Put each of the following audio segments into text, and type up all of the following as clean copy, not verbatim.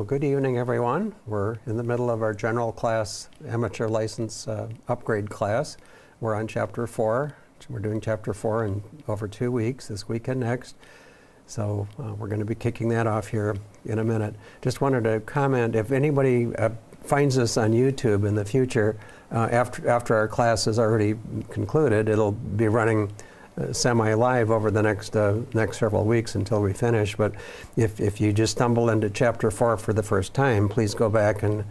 Well, good evening, everyone. We're in the middle of our general class amateur license upgrade class. We're on Chapter 4. We're doing Chapter 4 in over 2 weeks, this week and next. So we're going to be kicking that off here in a minute. Just wanted to comment, if anybody finds this on YouTube in the future, after our class is already concluded, it'll be running semi-live over the next several weeks until we finish. But if you just stumble into Chapter 4 for the first time, please go back and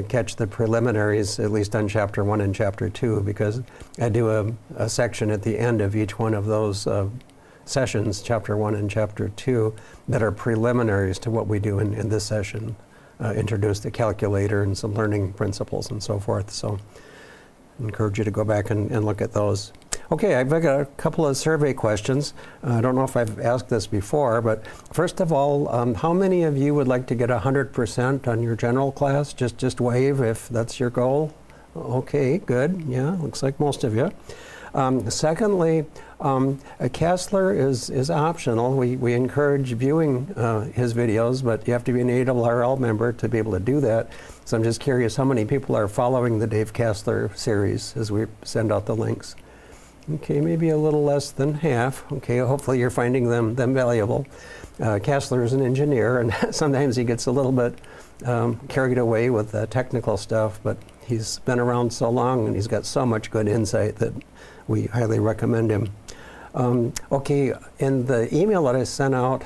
catch the preliminaries, at least on Chapter 1 and Chapter 2, because I do a section at the end of each one of those sessions, Chapter 1 and Chapter 2, that are preliminaries to what we do in this session. Introduce the calculator and some learning principles and so forth. So I encourage you to go back and look at those. Okay, I've got a couple of survey questions. I don't know if I've asked this before, but first of all, how many of you would like to get 100% on your general class? Just wave if that's your goal. Okay, good. Yeah, looks like most of you. Secondly, a Kessler is optional. We encourage viewing his videos, but you have to be an ARRL member to be able to do that. So I'm just curious how many people are following the Dave Kessler series as we send out the links. Okay, maybe a little less than half. Okay, hopefully you're finding them valuable. Kessler is an engineer, and sometimes he gets a little bit carried away with technical stuff, but he's been around so long and he's got so much good insight that we highly recommend him. Okay, in the email that I sent out,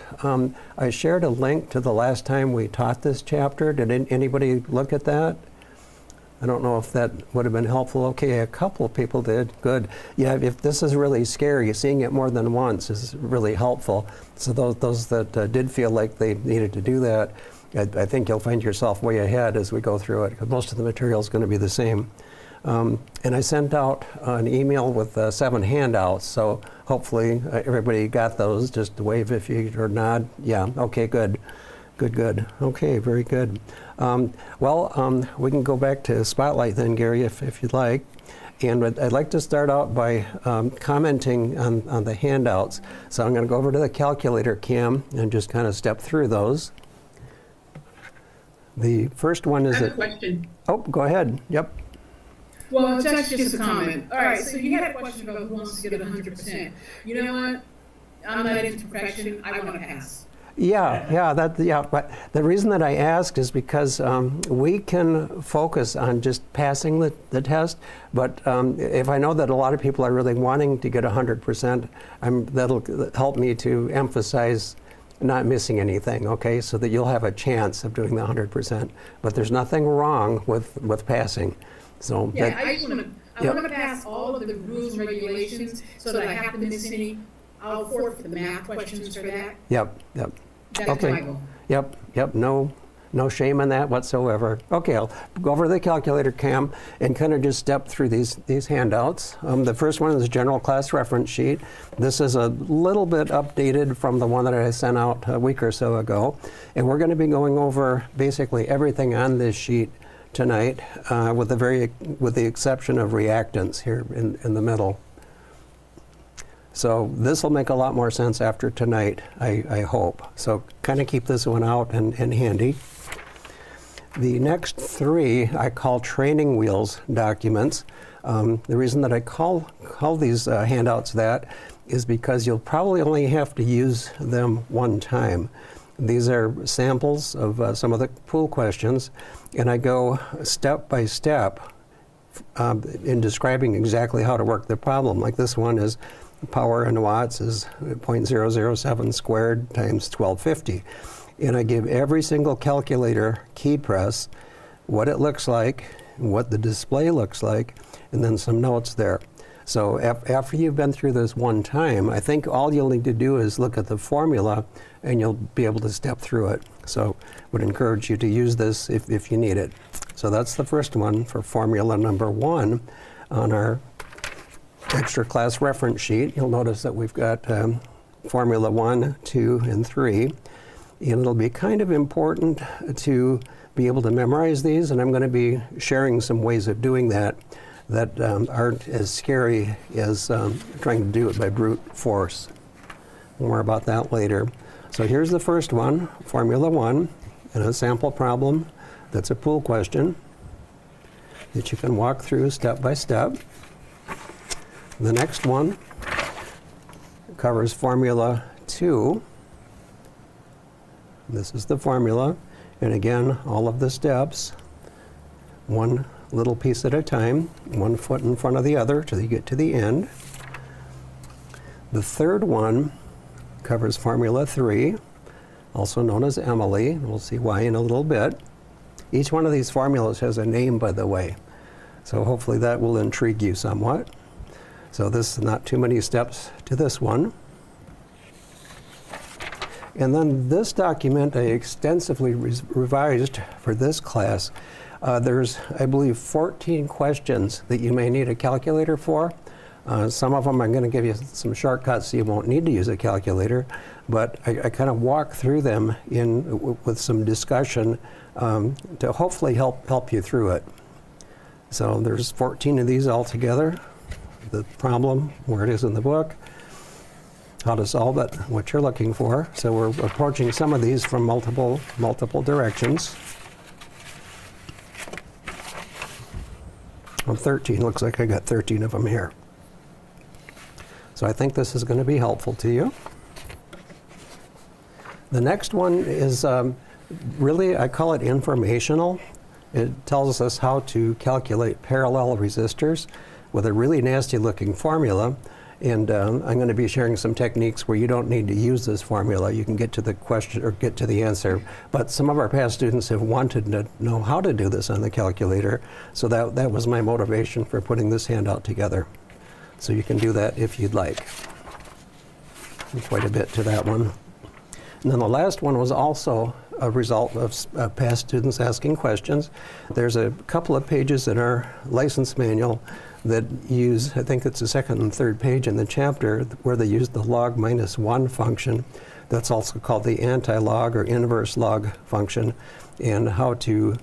I shared a link to the last time we taught this chapter. Did anybody look at that? I don't know if that would have been helpful. Okay, a couple of people did. Good. Yeah, if this is really scary, seeing it more than once is really helpful. So those that did feel like they needed to do that, I think you'll find yourself way ahead as we go through it, because most of the material is going to be the same. And I sent out an email with 7 handouts, so hopefully everybody got those. Just wave if you or nod. Yeah, okay, good. Good. Okay, very good. We can go back to Spotlight then, Gary, if you'd like. And I'd like to start out by commenting on the handouts. So I'm going to go over to the calculator cam and just kind of step through those. The first one is I have a question. Oh, go ahead. Yep. Well, that's just a comment. All right, so you had a question about who wants to get 100%. You know what? I'm not into perfection. I want to pass. Yeah. But the reason that I asked is because we can focus on just passing the test. But if I know that a lot of people are really wanting to get 100%, that'll help me to emphasize not missing anything. Okay, so that you'll have a chance of doing the 100%. But there's nothing wrong with passing. So yeah, I want to pass all of the rules and regulations so that I have to miss any. I'll forfeit the math questions for that. Yep. That's okay. my goal. Yep. No shame in that whatsoever. Okay, I'll go over to the calculator cam and kind of just step through these handouts. The first one is a general class reference sheet. This is a little bit updated from the one that I sent out a week or so ago. And we're going to be going over basically everything on this sheet tonight, with the exception of reactants here in the middle. So this will make a lot more sense after tonight, I hope. So kind of keep this one out and handy. The next 3 I call training wheels documents. The reason that I call these handouts that is because you'll probably only have to use them one time. These are samples of some of the pool questions, and I go step by step in describing exactly how to work the problem. Like this one is power in watts is 0.007 squared times 1250. And I give every single calculator key press, what it looks like, what the display looks like, and then some notes there. So after you've been through this one time, I think all you'll need to do is look at the formula and you'll be able to step through it. So would encourage you to use this if you need it. So that's the first one for formula number 1 on our extra class reference sheet. You'll notice that we've got formula 1, 2, and 3. And it'll be kind of important to be able to memorize these, and I'm going to be sharing some ways of doing that aren't as scary as trying to do it by brute force. More about that later. So here's the first one, Formula 1. and a sample problem that's a pool question that you can walk through step by step. The next one covers Formula 2. This is the formula, and again, all of the steps, one little piece at a time, one foot in front of the other till you get to the end. The third one covers Formula 3, also known as Emily. We'll see why in a little bit. Each one of these formulas has a name, by the way, so hopefully that will intrigue you somewhat. So this is not too many steps to this one. And then this document I extensively revised for this class. There's, I believe, 14 questions that you may need a calculator for. Some of them I'm going to give you some shortcuts so you won't need to use a calculator, but I kind of walk through them with some discussion to hopefully help you through it. So there's 14 of these altogether. The problem, where it is in the book, how to solve it, what you're looking for. So we're approaching some of these from multiple directions. Well, 13, looks like I got 13 of them here. So I think this is going to be helpful to you. The next one is really, I call it informational. It tells us how to calculate parallel resistors with a really nasty looking formula. And I'm going to be sharing some techniques where you don't need to use this formula. You can get to the question or get to the answer. But some of our past students have wanted to know how to do this on the calculator. So that was my motivation for putting this handout together. So you can do that if you'd like. Quite a bit to that one. And then the last one was also a result of past students asking questions. There's a couple of pages in our license manual that use, I think it's the second and third page in the chapter, where they use the log -1 function. That's also called the anti-log or inverse log function, and how to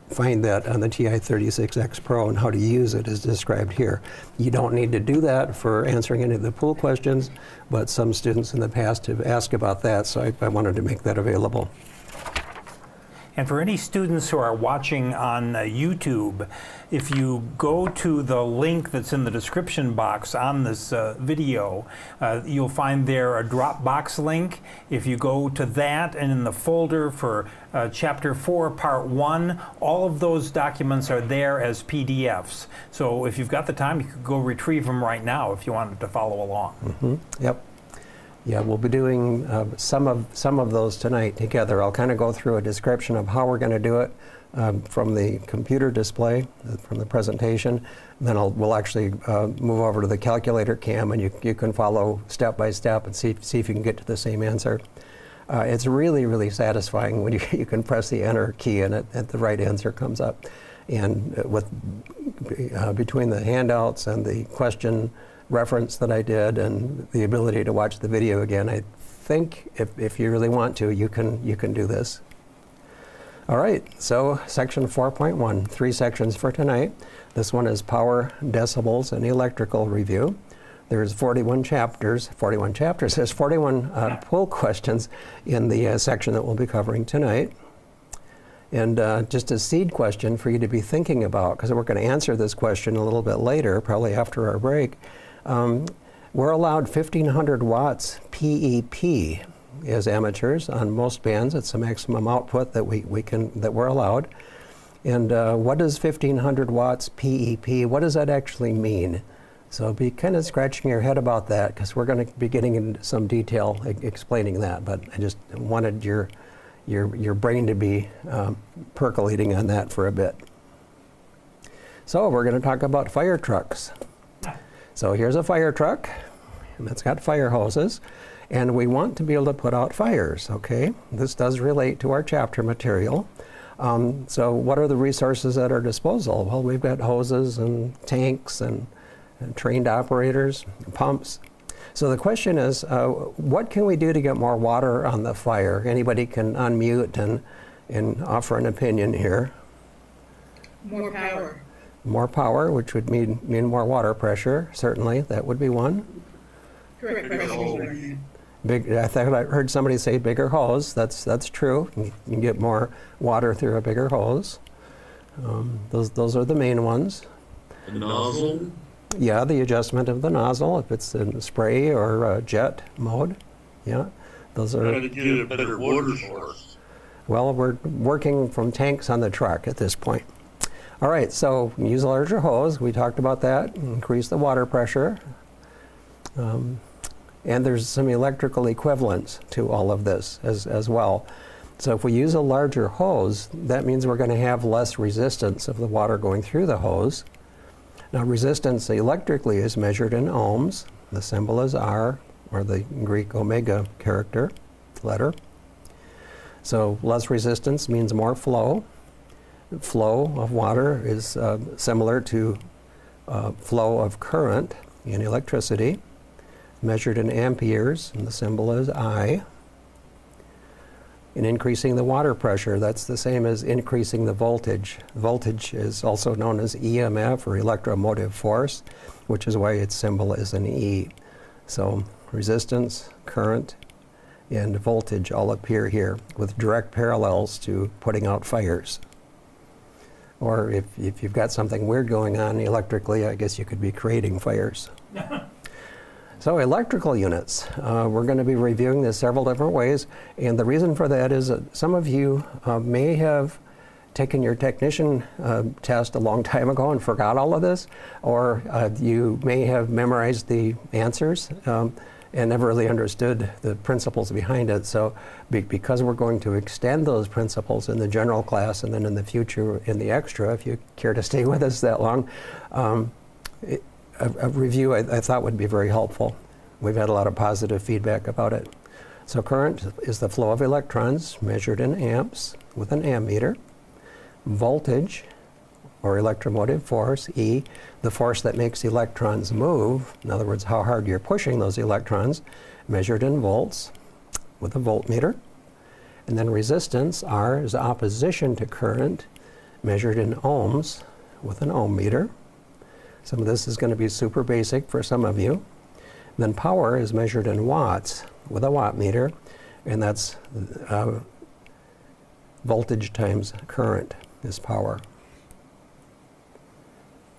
find that on the TI-36X Pro and how to use it is described here. You don't need to do that for answering any of the pool questions, but some students in the past have asked about that, so I wanted to make that available. And for any students who are watching on YouTube, if you go to the link that's in the description box on this video, you'll find there a Dropbox link. If you go to that, and in the folder for Chapter 4, Part 1, all of those documents are there as PDFs. So if you've got the time, you could go retrieve them right now if you wanted to follow along. Mm-hmm. Yep. Yeah, we'll be doing some of those tonight together. I'll kind of go through a description of how we're going to do it from the computer display, from the presentation. Then we'll actually move over to the calculator cam, and you can follow step by step and see if you can get to the same answer. It's really, really satisfying when you can press the enter key and the right answer comes up. And between the handouts and the question reference that I did and the ability to watch the video again, I think if you really want to, you can do this. All right, so section 4.1, 3 sections for tonight. This one is power, decibels, and electrical review. There's 41 chapters. There's 41 pool questions in the section that we'll be covering tonight. And just a seed question for you to be thinking about, because we're going to answer this question a little bit later, probably after our break. We're allowed 1,500 watts PEP as amateurs on most bands. It's the maximum output that we're allowed. And what does 1,500 watts PEP? What does that actually mean? So be kind of scratching your head about that, because we're going to be getting into some detail explaining that. But I just wanted your brain to be percolating on that for a bit. So we're going to talk about fire trucks. So here's a fire truck, and it's got fire hoses, and we want to be able to put out fires, okay? This does relate to our chapter material. So what are the resources at our disposal? Well, we've got hoses and tanks and trained operators, pumps. So the question is, what can we do to get more water on the fire? Anybody can unmute and offer an opinion here. More power. More power, which would mean more water pressure, certainly. That would be one. Correct pressure. I thought I heard somebody say bigger hose. That's true. You can get more water through a bigger hose. Those are the main ones. The nozzle? Yeah, the adjustment of the nozzle, if it's in spray or jet mode. Yeah, those are. How to get a better water source. Well, we're working from tanks on the truck at this point. All right, so use a larger hose. We talked about that. Increase the water pressure. And there's some electrical equivalents to all of this as well. So if we use a larger hose, that means we're going to have less resistance of the water going through the hose. Now, resistance electrically is measured in ohms. The symbol is R, or the Greek omega character, letter. So less resistance means more flow. Flow of water is similar to flow of current in electricity, measured in amperes, and the symbol is I. In increasing the water pressure, that's the same as increasing the voltage. Voltage is also known as EMF, or electromotive force, which is why its symbol is an E. So resistance, current, and voltage all appear here with direct parallels to putting out fires. Or if you've got something weird going on electrically, I guess you could be creating fires. So electrical units, we're going to be reviewing this several different ways, and the reason for that is that some of you may have taken your technician test a long time ago and forgot all of this, or you may have memorized the answers and never really understood the principles behind it. So because we're going to extend those principles in the general class and then in the future in the extra, if you care to stay with us that long, a review I thought would be very helpful. We've had a lot of positive feedback about it. So current is the flow of electrons measured in amps with an ammeter. Voltage, or electromotive force, E, the force that makes electrons move, in other words, how hard you're pushing those electrons, measured in volts with a voltmeter. And then resistance, R, is opposition to current, measured in ohms with an ohm meter. Some of this is going to be super basic for some of you. And then power is measured in watts with a wattmeter, and that's voltage times current is power.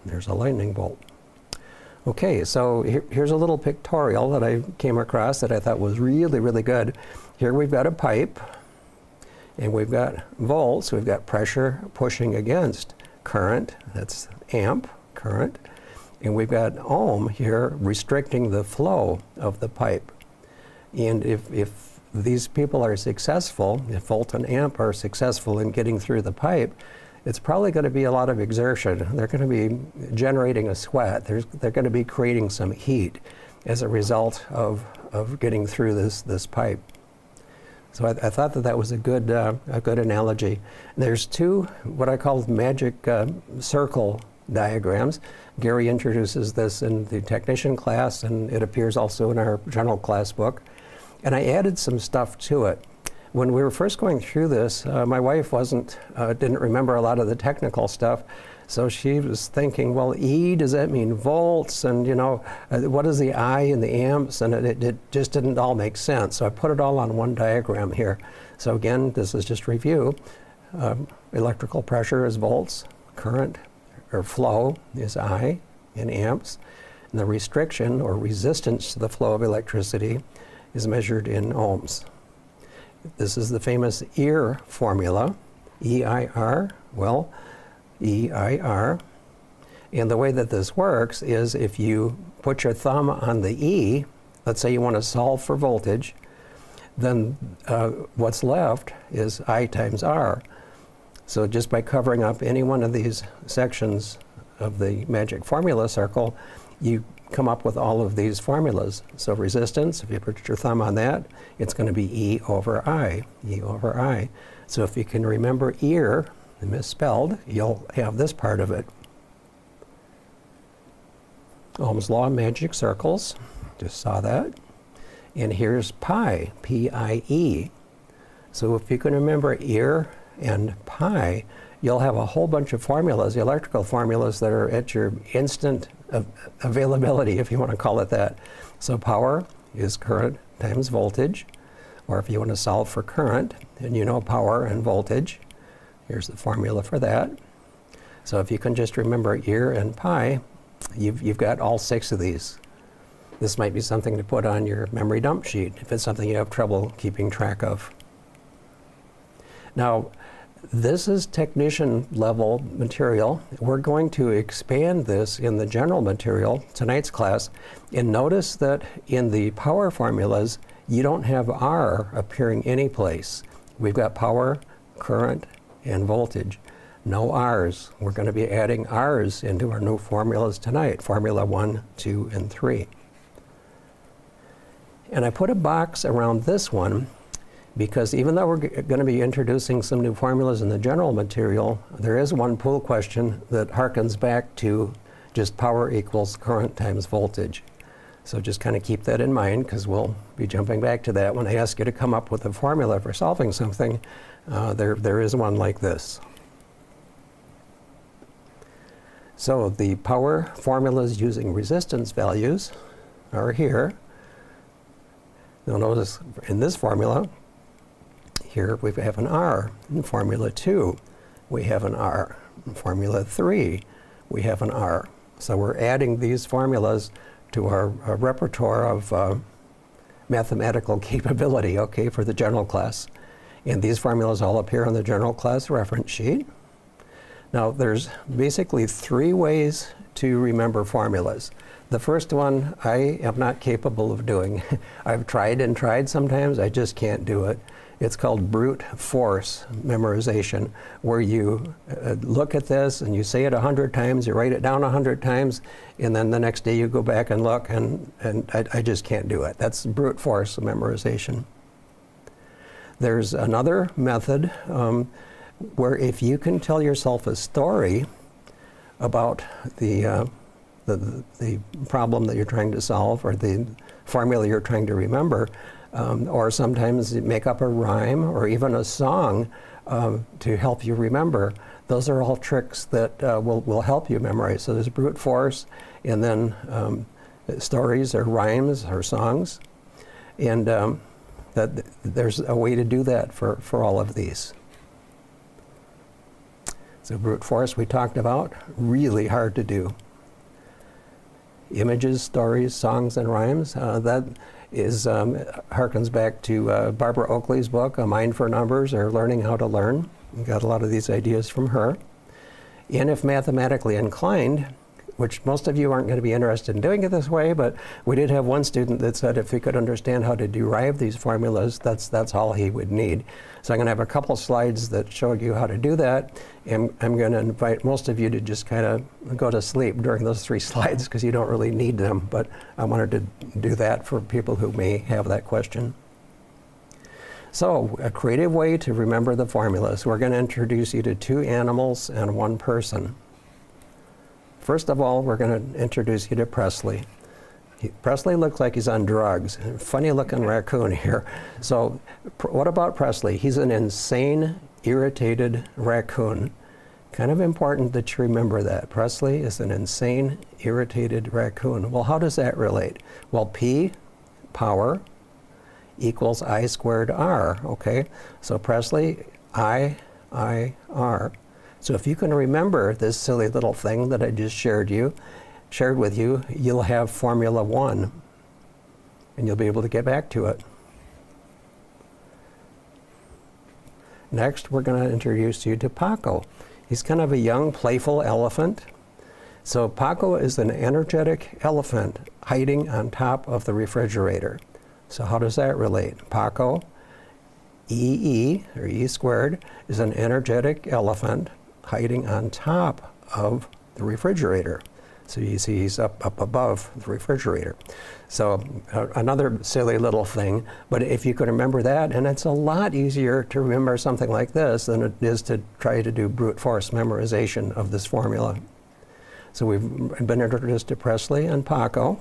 There's a lightning bolt. Okay, so here's a little pictorial that I came across that I thought was really, really good. Here we've got a pipe, and we've got volts, we've got pressure pushing against current, that's amp current, and we've got ohm here restricting the flow of the pipe. And if these people are successful, if volt and amp are successful in getting through the pipe, it's probably going to be a lot of exertion. They're going to be generating a sweat. They're going to be creating some heat as a result of getting through this pipe. So I thought that was a good analogy. There's two what I call magic circle diagrams. Gary introduces this in the technician class, and it appears also in our general class book. And I added some stuff to it. When we were first going through this, my wife didn't remember a lot of the technical stuff, so she was thinking, well, E, does that mean volts? And what is the I in the amps? And it just didn't all make sense. So I put it all on one diagram here. So again, this is just review. Electrical pressure is volts, current or flow is I in amps, and the restriction or resistance to the flow of electricity is measured in ohms. This is the famous EIR formula, E-I-R, well, E-I-R. And the way that this works is if you put your thumb on the E, let's say you want to solve for voltage, then what's left is I times R. So just by covering up any one of these sections of the magic formula circle, you come up with all of these formulas. So resistance, if you put your thumb on that, it's going to be E over I, E over I. So if you can remember EIR, misspelled, you'll have this part of it. Ohm's law, magic circles, just saw that. And here's pi, P-I-E. So if you can remember EIR and pi, you'll have a whole bunch of formulas, electrical formulas that are at your instant availability, if you want to call it that. So power is current times voltage. Or if you want to solve for current, and you know power and voltage, here's the formula for that. So if you can just remember ear and pi, you've got all 6 of these. This might be something to put on your memory dump sheet if it's something you have trouble keeping track of. Now, this is technician level material. We're going to expand this in the general material, tonight's class, and notice that in the power formulas, you don't have R appearing anyplace. We've got power, current, and voltage. No R's. We're going to be adding R's into our new formulas tonight, formula 1, 2, and 3. And I put a box around this one because even though we're going to be introducing some new formulas in the general material, there is one pool question that harkens back to just power equals current times voltage. So just kind of keep that in mind, because we'll be jumping back to that when I ask you to come up with a formula for solving something. There is one like this. So the power formulas using resistance values are here. You'll notice in this formula, here we have an R. In formula 2, we have an R. In formula 3, we have an R. So we're adding these formulas to our repertoire of mathematical capability, okay, for the general class. And these formulas all appear on the general class reference sheet. Now, there's basically 3 ways to remember formulas. The first one I am not capable of doing. I've tried and tried sometimes, I just can't do it. It's called brute force memorization, where you look at this and you say it 100 times, you write it down 100 times, and then the next day you go back and look, and I just can't do it. That's brute force memorization. There's another method where if you can tell yourself a story about the problem that you're trying to solve or the formula you're trying to remember, or sometimes make up a rhyme or even a song to help you remember. Those are all tricks that will help you memorize. So there's brute force, and then stories or rhymes or songs. And that there's a way to do that for all of these. So brute force we talked about, really hard to do. Images, stories, songs, and rhymes, that is harkens back to Barbara Oakley's book, A Mind for Numbers, or Learning How to Learn. We got a lot of these ideas from her. And if mathematically inclined, which most of you aren't going to be interested in doing it this way, but we did have one student that said if he could understand how to derive these formulas, that's all he would need. So I'm going to have a couple slides that show you how to do that, and I'm going to invite most of you to just kind of go to sleep during those 3 slides because you don't really need them, but I wanted to do that for people who may have that question. So a creative way to remember the formulas. We're going to introduce you to 2 animals and 1 person. First of all, we're going to introduce you to Presley. Presley looks like he's on drugs. Funny looking raccoon here. So what about Presley? He's an insane, irritated raccoon. Kind of important that you remember that. Presley is an insane, irritated raccoon. Well, how does that relate? Well, P, power, equals I squared R, okay? So Presley, I, R. So if you can remember this silly little thing that I just shared with you, you'll have Formula 1, and you'll be able to get back to it. Next, we're going to introduce you to Paco. He's kind of a young, playful elephant. So Paco is an energetic elephant hiding on top of the refrigerator. So how does that relate? Paco, E, or E squared, is an energetic elephant hiding on top of the refrigerator. So you see he's up above the refrigerator. So another silly little thing, but if you could remember that, and it's a lot easier to remember something like this than it is to try to do brute force memorization of this formula. So we've been introduced to Presley and Paco.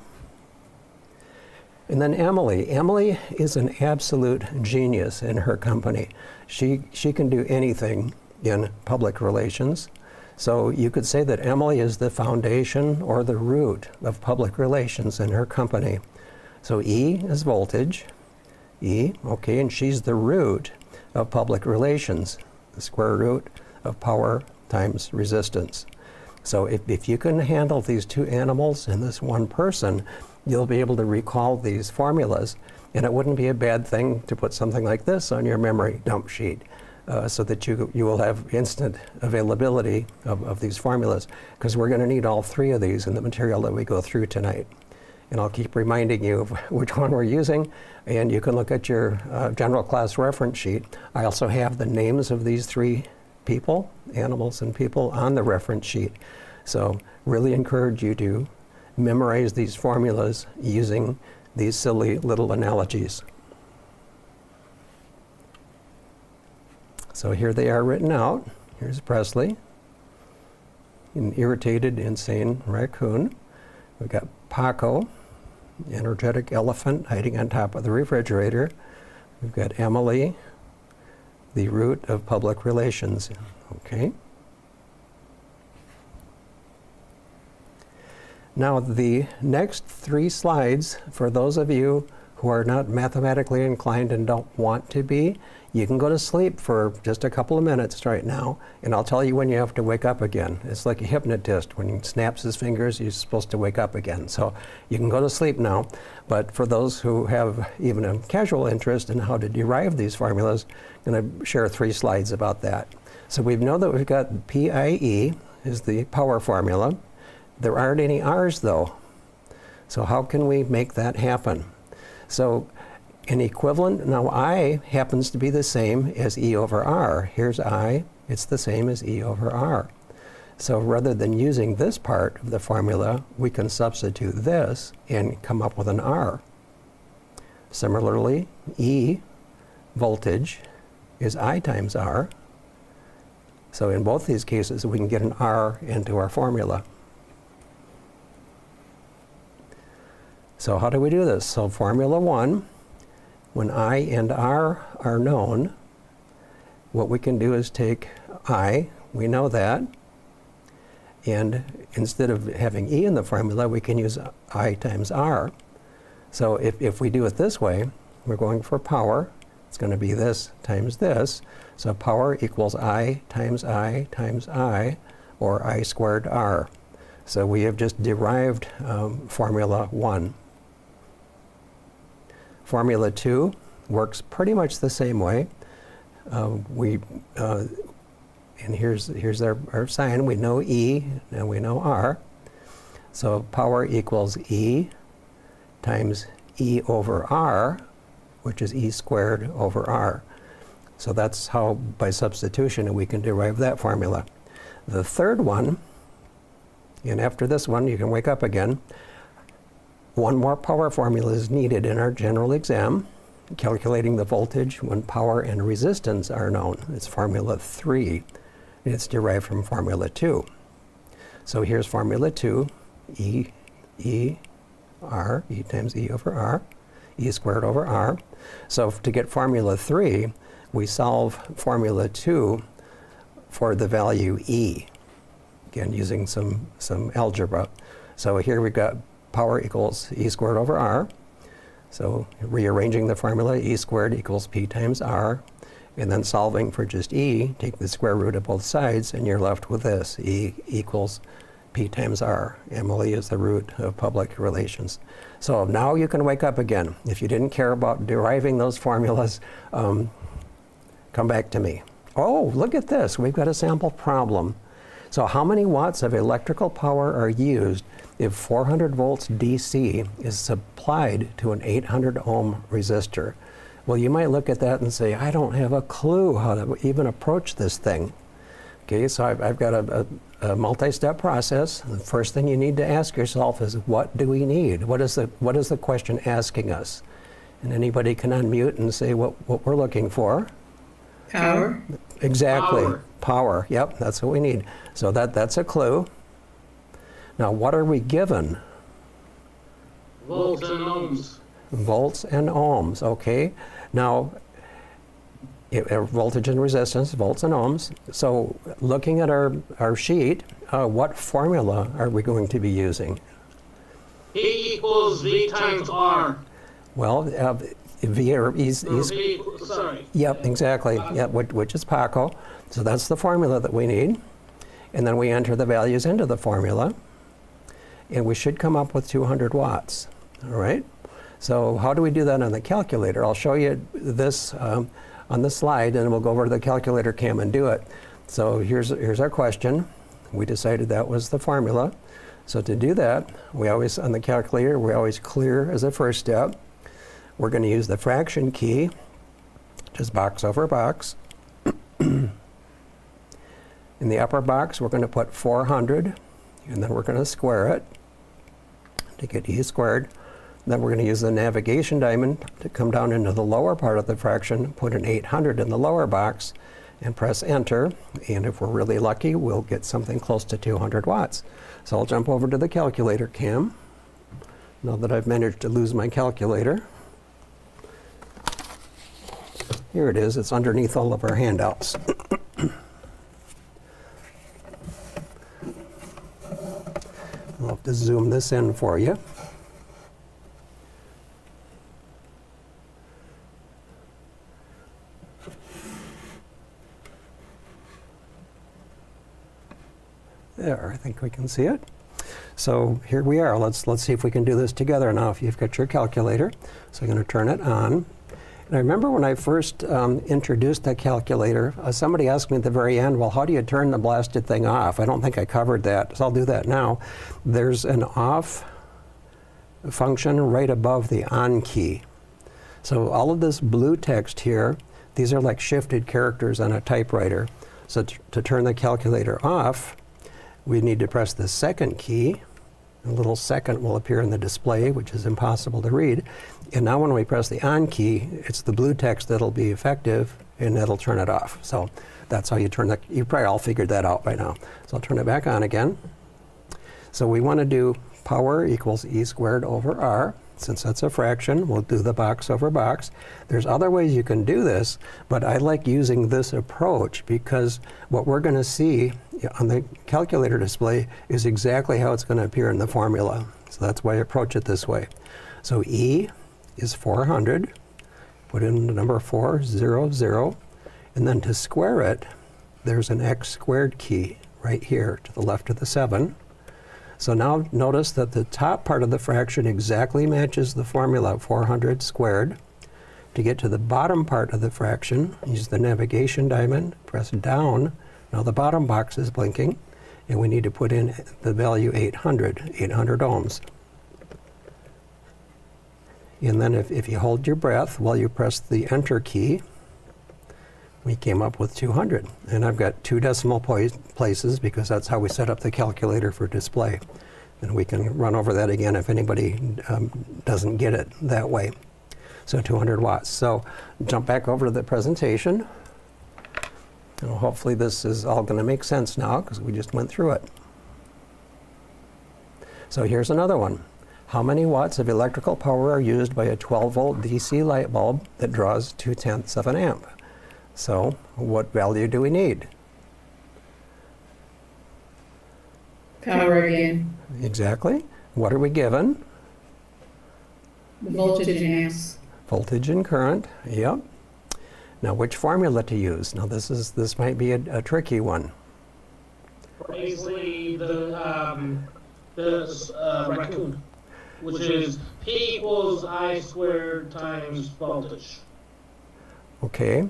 And then Emily. Emily is an absolute genius in her company. She can do anything in public relations. So you could say that Emily is the foundation or the root of public relations in her company. So E is voltage, E, okay, and she's the root of public relations, the square root of power times resistance. So if you can handle these two animals in this one person, you'll be able to recall these formulas, and it wouldn't be a bad thing to put something like this on your memory dump sheet so that you will have instant availability of these formulas, because we're going to need all three of these in the material that we go through tonight. And I'll keep reminding you of which one we're using, and you can look at your general class reference sheet. I also have the names of these three people, animals and people, on the reference sheet. So really encourage you to memorize these formulas using these silly little analogies. So here they are written out. Here's Presley, an irritated, insane raccoon. We've got Paco, energetic elephant hiding on top of the refrigerator. We've got Emily, the root of public relations. Okay. Now the next three slides, for those of you who are not mathematically inclined and don't want to be, you can go to sleep for just a couple of minutes right now, and I'll tell you when you have to wake up again. It's like a hypnotist. When he snaps his fingers, he's supposed to wake up again. So you can go to sleep now. But for those who have even a casual interest in how to derive these formulas, I'm going to share 3 slides about that. So we know that we've got PIE is the power formula. There aren't any R's though. So how can we make that happen? So an equivalent, now I happens to be the same as E over R. Here's I, it's the same as E over R. So rather than using this part of the formula, we can substitute this and come up with an R. Similarly, E, voltage, is I times R. So in both these cases, we can get an R into our formula. So how do we do this? So formula 1, when I and R are known, what we can do is take I, we know that, and instead of having E in the formula, we can use I times R. So if we do it this way, we're going for power. It's going to be this times this. So power equals I times I times I, or I squared R. So we have just derived formula 1. Formula 2 works pretty much the same way. And here's our sign. We know E and we know R. So power equals E times E over R, which is E squared over R. So that's how, by substitution, we can derive that formula. The third one, and after this one, you can wake up again. One more power formula is needed in our general exam, calculating the voltage when power and resistance are known. It's formula 3, and it's derived from formula 2. So here's formula 2, R, E times E over R, E squared over R. So to get formula 3, we solve formula 2 for the value E, again using some algebra. So here we've got power equals E squared over R. So rearranging the formula, E squared equals P times R, and then solving for just E, take the square root of both sides, and you're left with this, E equals P times R. Emily is the root of public relations. So now you can wake up again. If you didn't care about deriving those formulas, come back to me. Oh, look at this. We've got a sample problem. So how many watts of electrical power are used if 400 volts DC is supplied to an 800 ohm resistor? Well, you might look at that and say, I don't have a clue how to even approach this thing. Okay, so I've got a multi-step process. The first thing you need to ask yourself is, what do we need? What is the question asking us? And anybody can unmute and say what we're looking for. Power. Exactly. Power. Yep, that's what we need. So that's a clue. Now, what are we given? Volts and ohms. Volts and ohms, okay. Now, voltage and resistance, volts and ohms. So looking at our sheet, what formula are we going to be using? E equals V times R. Well, V or E. Sorry. Yep, exactly. Yep, which is Paco. So that's the formula that we need. And then we enter the values into the formula. And we should come up with 200 watts. All right? So how do we do that on the calculator? I'll show you this on the slide, and we'll go over to the calculator cam and do it. So here's our question. We decided that was the formula. So to do that, we always, on the calculator, we always clear as a first step. We're going to use the fraction key, just box over box. In the upper box, we're going to put 400, and then we're going to square it to get E squared. Then we're going to use the navigation diamond to come down into the lower part of the fraction, put an 800 in the lower box, and press enter. And if we're really lucky, we'll get something close to 200 watts. So I'll jump over to the calculator cam, now that I've managed to lose my calculator. Here it is. It's underneath all of our handouts. I'll have to zoom this in for you. There, I think we can see it. So here we are. Let's see if we can do this together now if you've got your calculator. So I'm going to turn it on. And I remember when I first introduced the calculator, somebody asked me at the very end, well, how do you turn the blasted thing off? I don't think I covered that, so I'll do that now. There's an off function right above the on key. So all of this blue text here, these are like shifted characters on a typewriter. So to turn the calculator off, we need to press the second key. A little second will appear in the display, which is impossible to read. And now when we press the on key, it's the blue text that'll be effective, and that'll turn it off. So that's how you turn the, you probably all figured that out by now. So I'll turn it back on again. So we want to do power equals E squared over R. Since that's a fraction, we'll do the box over box. There's other ways you can do this, but I like using this approach because what we're going to see on the calculator display is exactly how it's going to appear in the formula. So that's why I approach it this way. So E is 400. Put in the number 400. And then to square it, there's an x squared key right here to the left of the 7. So now notice that the top part of the fraction exactly matches the formula 400 squared. To get to the bottom part of the fraction, use the navigation diamond, press down. Now the bottom box is blinking, and we need to put in the value 800 ohms. And then if you hold your breath while you press the enter key, we came up with 200. And I've got 2 decimal places because that's how we set up the calculator for display. And we can run over that again if anybody doesn't get it that way. So 200 watts. So jump back over to the presentation. And hopefully this is all going to make sense now because we just went through it. So here's another one. How many watts of electrical power are used by a 12-volt DC light bulb that draws 0.2 of an amp? So what value do we need? Power again. Exactly. What are we given? The voltage in amps. Voltage and current. Yep. Now which formula to use? Now this might be a tricky one. Basically, the raccoon, which is P equals I squared times voltage. Okay.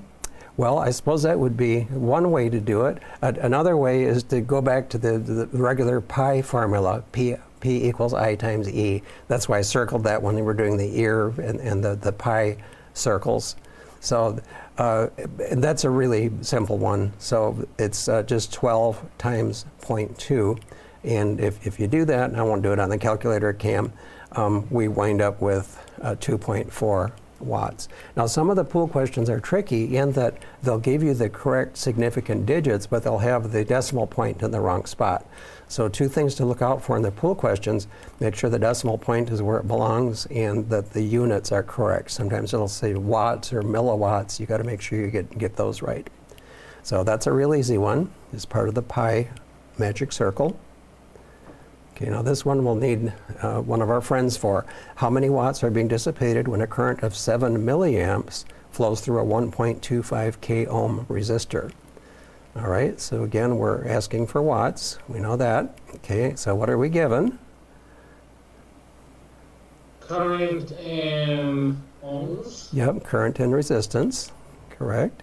Well, I suppose that would be one way to do it. Another way is to go back to the regular pi formula, P equals I times E. That's why I circled that when we were doing the ear and the pi circles. So that's a really simple one. So it's just 12 times 0.2. And if you do that, and I won't do it on the calculator cam, we wind up with 2.4 watts. Now some of the pool questions are tricky in that they'll give you the correct significant digits, but they'll have the decimal point in the wrong spot. So 2 things to look out for in the pool questions: make sure the decimal point is where it belongs and that the units are correct. Sometimes it'll say watts or milliwatts. You got to make sure you get those right. So that's a real easy one. It's part of the pi magic circle. Okay, now this one we'll need one of our friends for. How many watts are being dissipated when a current of 7 milliamps flows through a 1.25 k ohm resistor? All right, so again, we're asking for watts. We know that. Okay, so what are we given? Current and ohms. Yep, current and resistance. Correct.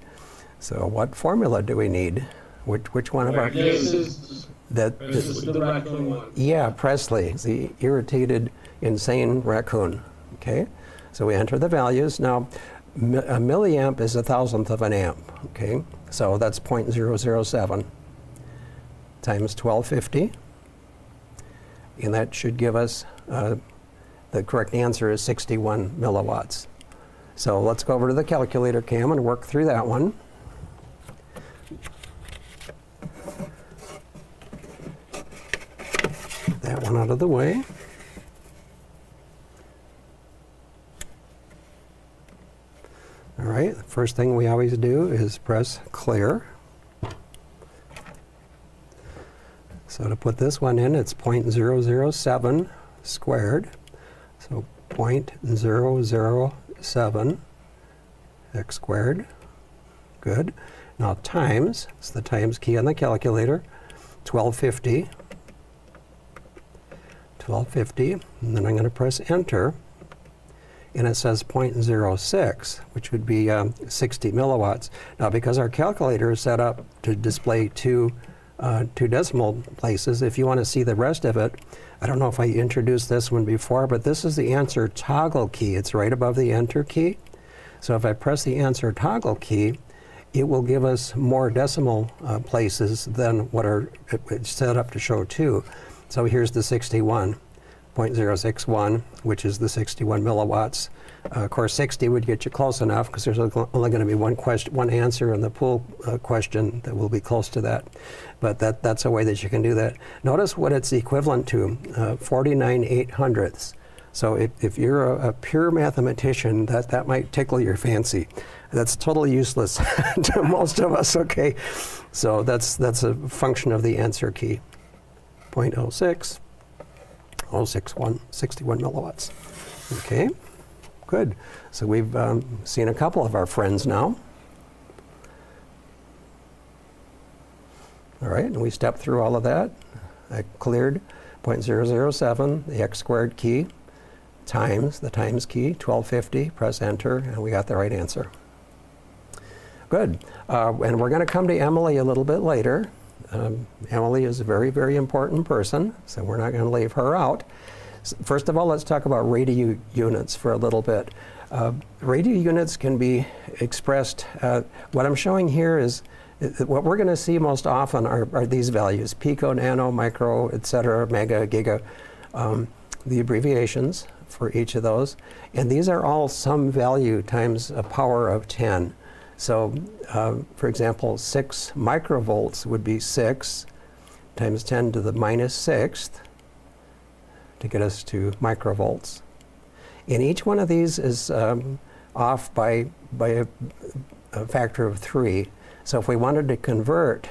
So what formula do we need? Which one of our... This is the raccoon one. Yeah, Presley, the irritated, insane raccoon. Okay, so we enter the values. Now, a milliamp is 1,000th of an amp. Okay, so that's 0.007 times 1250, and that should give us the correct answer is 61 milliwatts. So let's go over to the calculator cam and work through that one. That one out of the way. All right, the first thing we always do is press clear. So to put this one in, it's 0.007 squared. So 0.007 x squared. Good. Now times, it's the times key on the calculator, 1250. 1250, and then I'm going to press enter, and it says 0.06, which would be 60 milliwatts. Now, because our calculator is set up to display two decimal places, if you want to see the rest of it, I don't know if I introduced this one before, but this is the answer toggle key. It's right above the enter key. So if I press the answer toggle key, it will give us more decimal places than what it's set up to show two. So here's the 61.061, which is the 61 milliwatts. Of course, 60 would get you close enough because there's only going to be one answer in the pool question that will be close to that. But that's a way that you can do that. Notice what it's equivalent to, 49/800ths. So if you're a pure mathematician, that might tickle your fancy. That's totally useless to most of us, okay? So that's a function of the answer key. 0.06, 061, 61 milliwatts. Okay, good. So we've seen a couple of our friends now. All right, and we stepped through all of that. I cleared 0.007, the x squared key, times the times key, 1250, press enter, and we got the right answer. Good. And we're going to come to Emily a little bit later. Emily is a very, very important person, so we're not going to leave her out. First of all, let's talk about radio units for a little bit. Radio units can be expressed, what I'm showing here is, what we're going to see most often are these values, pico, nano, micro, etc., mega, giga, the abbreviations for each of those. And these are all some value times a power of 10. So, for example, 6 microvolts would be 6 times 10 to the minus 6th to get us to microvolts. And each one of these is off by a factor of 3. So if we wanted to convert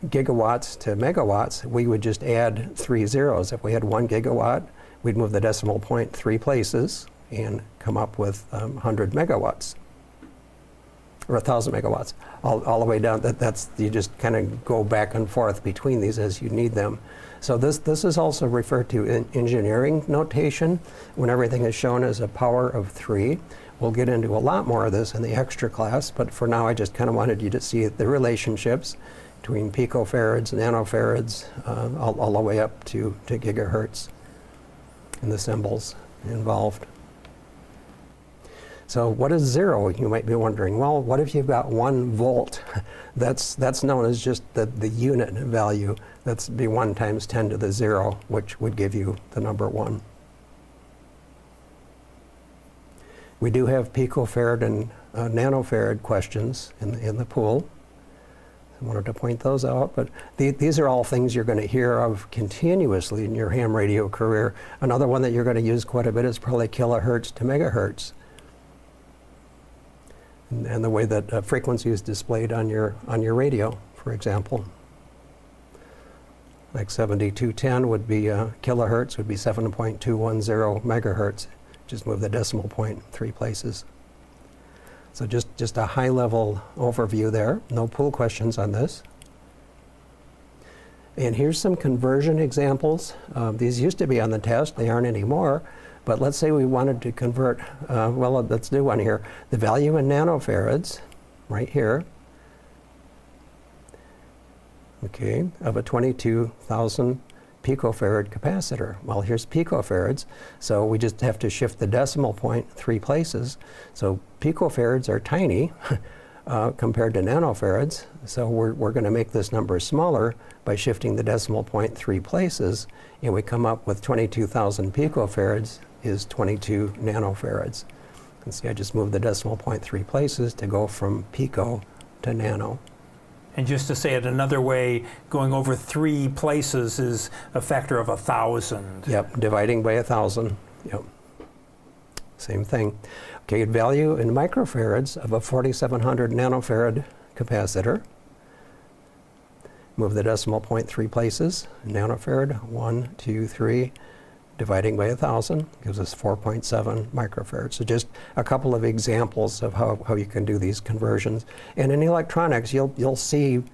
gigawatts to megawatts, we would just add 3 zeros. If we had 1 gigawatt, we'd move the decimal point 3 places and come up with 100 megawatts. Or 1,000 megawatts, all the way down. That's you just kind of go back and forth between these as you need them. So this is also referred to in engineering notation when everything is shown as a power of 3. We'll get into a lot more of this in the extra class, but for now I just kind of wanted you to see the relationships between picofarads, nanofarads, all the way up to gigahertz and the symbols involved. So what is 0? You might be wondering. Well, what if you've got 1 volt? That's known as just the unit value. That's be 1 times 10 to the 0, which would give you the number 1. We do have picofarad and nanofarad questions in the pool. I wanted to point those out, but these are all things you're going to hear of continuously in your ham radio career. Another one that you're going to use quite a bit is probably kilohertz to megahertz. And the way that frequency is displayed on your radio, for example. like 7210 would be kilohertz, would be 7.210 megahertz. Just move the decimal point 3 places. So just a high-level overview there. No pool questions on this. And here's some conversion examples. These used to be on the test. They aren't anymore. But let's say we wanted to convert, well, let's do one here. The value in nanofarads, right here, okay, of a 22,000 picofarad capacitor. Well, here's picofarads, so we just have to shift the decimal point 3 places. So picofarads are tiny compared to nanofarads, so we're going to make this number smaller by shifting the decimal point 3 places, and we come up with 22,000 picofarads is 22 nanofarads. And see, I just moved the decimal point 3 places to go from pico to nano. And just to say it another way, going over 3 places is a factor of 1,000. Yep, dividing by 1,000. Yep, same thing. Okay, value in microfarads of a 4,700 nanofarad capacitor. Move the decimal point 3 places. Nanofarad, 1, 2, 3. Dividing by 1,000 gives us 4.7 microfarads. So just a couple of examples of how you can do these conversions. And in electronics, you'll see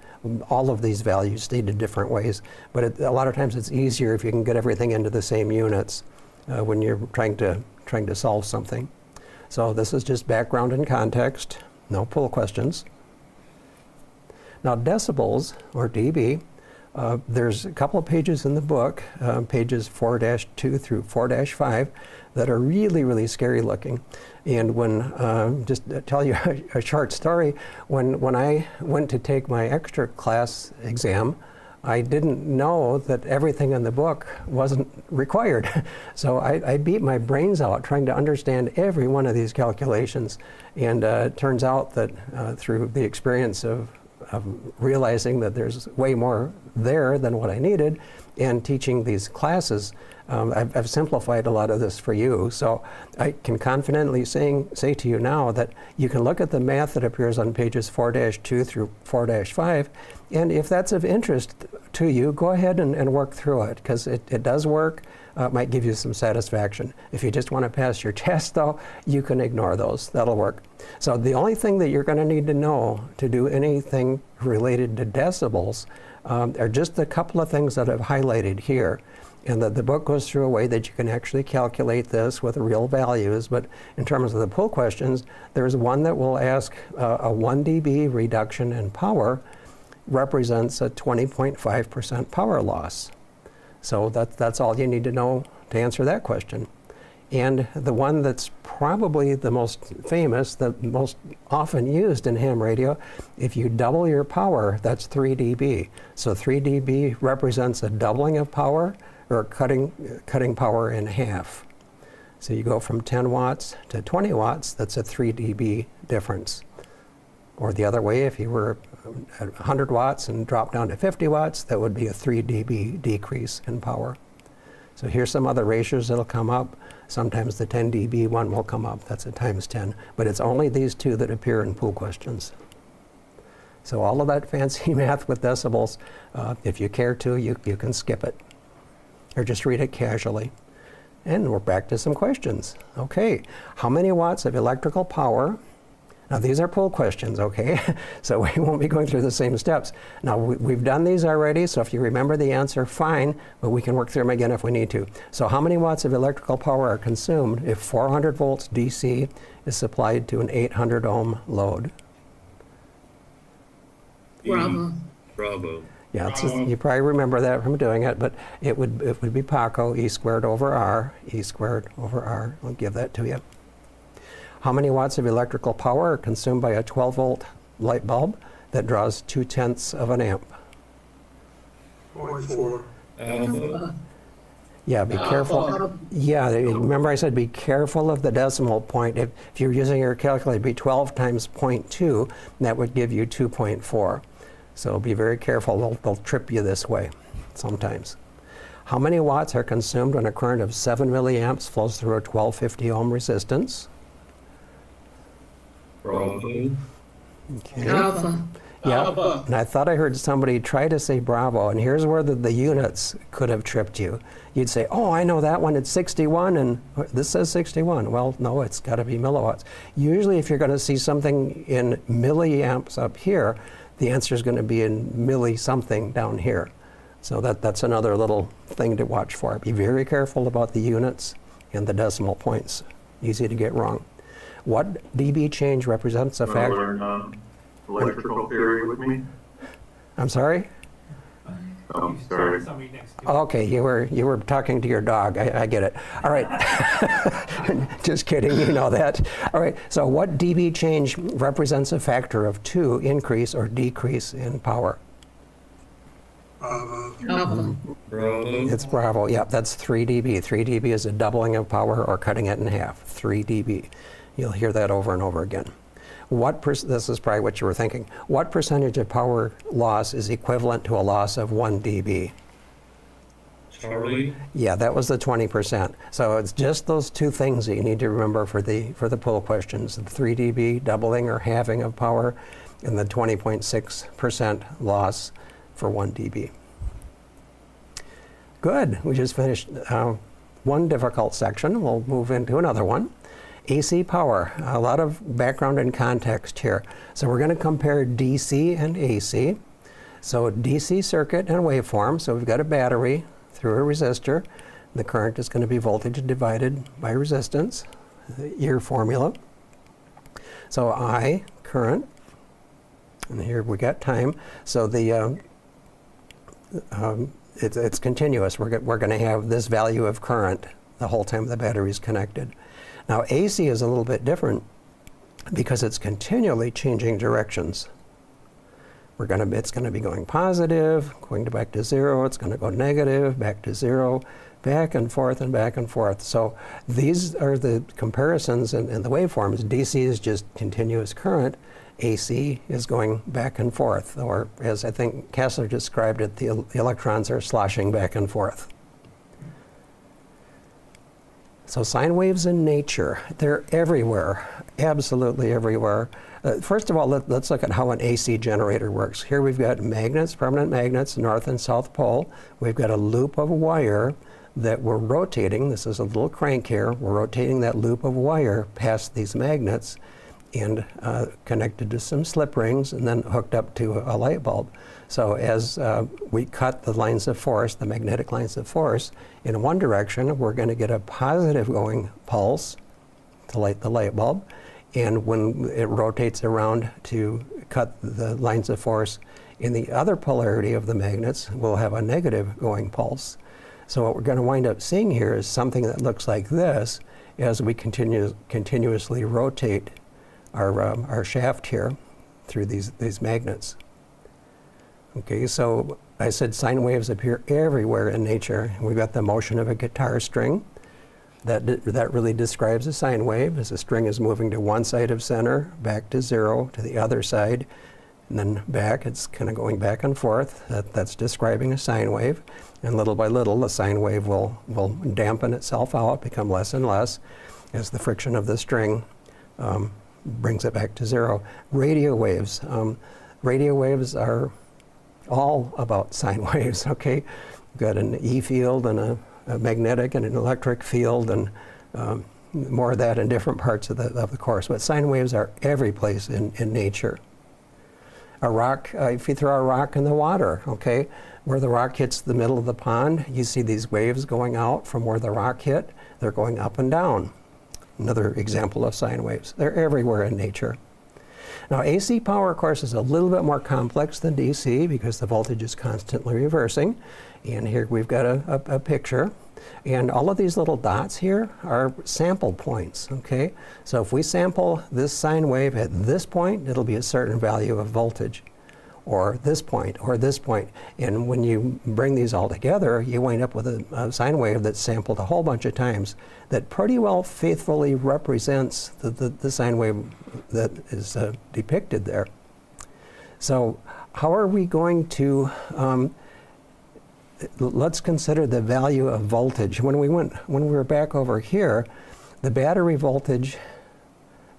all of these values stated different ways. But a lot of times it's easier if you can get everything into the same units when you're trying to solve something. So this is just background and context. No pool questions. Now decibels, or dB, there's a couple of pages in the book, pages 4-2 through 4-5, that are really, really scary looking. And when, just to tell you a short story, when I went to take my extra class exam, I didn't know that everything in the book wasn't required. So I beat my brains out trying to understand every one of these calculations. And it turns out that through the experience of realizing that there's way more there than what I needed, and teaching these classes, I've simplified a lot of this for you. So I can confidently say to you now that you can look at the math that appears on pages 4-2 through 4-5, and if that's of interest to you, go ahead and work through it, because it does work. It might give you some satisfaction. If you just want to pass your test, though, you can ignore those. That'll work. So the only thing that you're going to need to know to do anything related to decibels are just a couple of things that I've highlighted here. And the book goes through a way that you can actually calculate this with real values. But in terms of the pool questions, there's one that will ask a 1 dB reduction in power represents a 20.5% power loss. So that's all you need to know to answer that question. And the one that's probably the most famous, the most often used in ham radio, if you double your power, that's 3 dB. So 3 dB represents a doubling of power, or cutting power in half. So you go from 10 watts to 20 watts, that's a 3 dB difference. Or the other way, if you were at 100 watts and dropped down to 50 watts, that would be a 3 dB decrease in power. So here's some other ratios that'll come up. Sometimes the 10 dB one will come up. That's a times 10. But it's only these two that appear in pool questions. So all of that fancy math with decibels, if you care to, you can skip it. Or just read it casually. And we're back to some questions. Okay, how many watts of electrical power? Now these are pool questions, okay? So we won't be going through the same steps. Now we've done these already, so if you remember the answer, fine, but we can work through them again if we need to. So how many watts of electrical power are consumed if 400 volts DC is supplied to an 800 ohm load? Bravo. Yeah, you probably remember that from doing it, but it would be Paco, E squared over R, E squared over R. I'll give that to you. How many watts of electrical power are consumed by a 12-volt light bulb that draws 0.2 of an amp? 0.4. Alpha. Yeah, be careful. Yeah, remember I said be careful of the decimal point. If you're using your calculator, it'd be 12 times 0.2, and that would give you 2.4. So be very careful. They'll trip you this way sometimes. How many watts are consumed when a current of 7 milliamps flows through a 1250 ohm resistance? Bravo. Okay. Alpha. Yeah, Above. and I thought I heard somebody try to say bravo, and here's where the units could have tripped you. You'd say, oh, I know that one, it's 61, and this says 61. Well, no, it's got to be milliwatts. Usually if you're going to see something in milliamps up here, the answer is going to be in milli-something down here. So that's another little thing to watch for. Be very careful about the units and the decimal points. Easy to get wrong. What dB change represents a factor? Learn electrical theory with me? I'm sorry? Oh, sorry. Okay, you were talking to your dog. I get it. All right. Just kidding, you know that. All right, so what dB change represents a factor of 2 increase or decrease in power? Bravo. It's bravo. Yep, that's 3 dB. 3 dB is a doubling of power or cutting it in half. 3 dB. You'll hear that over and over again. This is probably what you were thinking. What percentage of power loss is equivalent to a loss of 1 dB? Charlie. Yeah, that was the 20%. So it's just those two things that you need to remember for the poll questions: the 3 dB doubling or halving of power, and the 20.6% loss for 1 dB. Good. We just finished one difficult section. We'll move into another one. AC power. A lot of background and context here. So we're going to compare DC and AC. So DC circuit and waveform. So we've got a battery through a resistor. The current is going to be voltage divided by resistance, the ear formula. So I, current, and here we got time. So the it's continuous. We're going to have this value of current the whole time the battery is connected. Now AC is a little bit different because it's continually changing directions. It's going to be going positive, going back to 0. It's going to go negative, back to 0, back and forth and back and forth. So these are the comparisons in the waveforms. DC is just continuous current. AC is going back and forth, or as I think Kessler described it, the electrons are sloshing back and forth. So sine waves in nature, they're everywhere, absolutely everywhere. First of all, let's look at how an AC generator works. Here we've got magnets, permanent magnets, north and south pole. We've got a loop of wire that we're rotating. This is a little crank here. We're rotating that loop of wire past these magnets and connected to some slip rings and then hooked up to a light bulb. So as we cut the lines of force, the magnetic lines of force, in one direction, we're going to get a positive going pulse to light the light bulb. And when it rotates around to cut the lines of force in the other polarity of the magnets, we'll have a negative going pulse. So what we're going to wind up seeing here is something that looks like this as we continuously rotate our shaft here through these magnets. Okay, so I said sine waves appear everywhere in nature. We've got the motion of a guitar string. That really describes a sine wave, as the string is moving to one side of center, back to 0, to the other side, and then back. It's kind of going back and forth. That's describing a sine wave. And little by little, the sine wave will dampen itself out, become less and less, as the friction of the string brings it back to 0. Radio waves. Radio waves are all about sine waves, okay? We've got an E field and a magnetic and an electric field, and more of that in different parts of the course. But sine waves are every place in nature. A rock, if you throw a rock in the water, okay, where the rock hits the middle of the pond, you see these waves going out from where the rock hit. They're going up and down. Another example of sine waves. They're everywhere in nature. Now AC power, of course, is a little bit more complex than DC because the voltage is constantly reversing. And here we've got a picture. And all of these little dots here are sample points, okay? So if we sample this sine wave at this point, it'll be a certain value of voltage, or this point, or this point. And when you bring these all together, you wind up with a sine wave that's sampled a whole bunch of times that pretty well faithfully represents the sine wave that is depicted there. So how are we going to, let's consider the value of voltage. When we were back over here, the battery voltage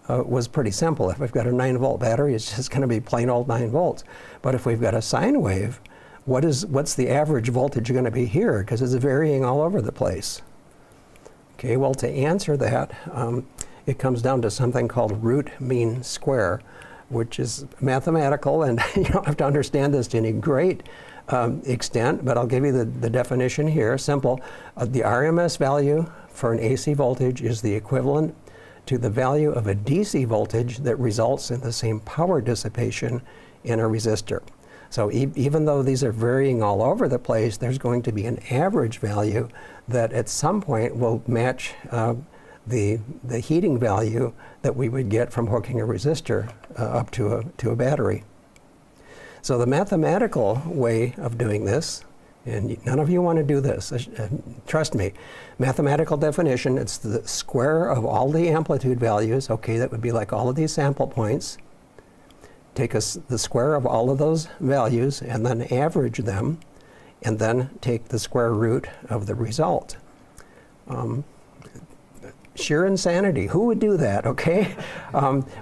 was pretty simple. If we've got a 9-volt battery, it's just going to be plain old 9 volts. But if we've got a sine wave, what's the average voltage going to be here? Because it's varying all over the place. Okay, well, to answer that, it comes down to something called root mean square, which is mathematical, and you don't have to understand this to any great extent, but I'll give you the definition here. Simple. The RMS value for an AC voltage is the equivalent to the value of a DC voltage that results in the same power dissipation in a resistor. So even though these are varying all over the place, there's going to be an average value that at some point will match the heating value that we would get from hooking a resistor up to a battery. So the mathematical way of doing this, and none of you want to do this, trust me, mathematical definition, it's the square of all the amplitude values. Okay, that would be like all of these sample points. Take the square of all of those values and then average them, and then take the square root of the result. Sheer insanity. Who would do that, okay?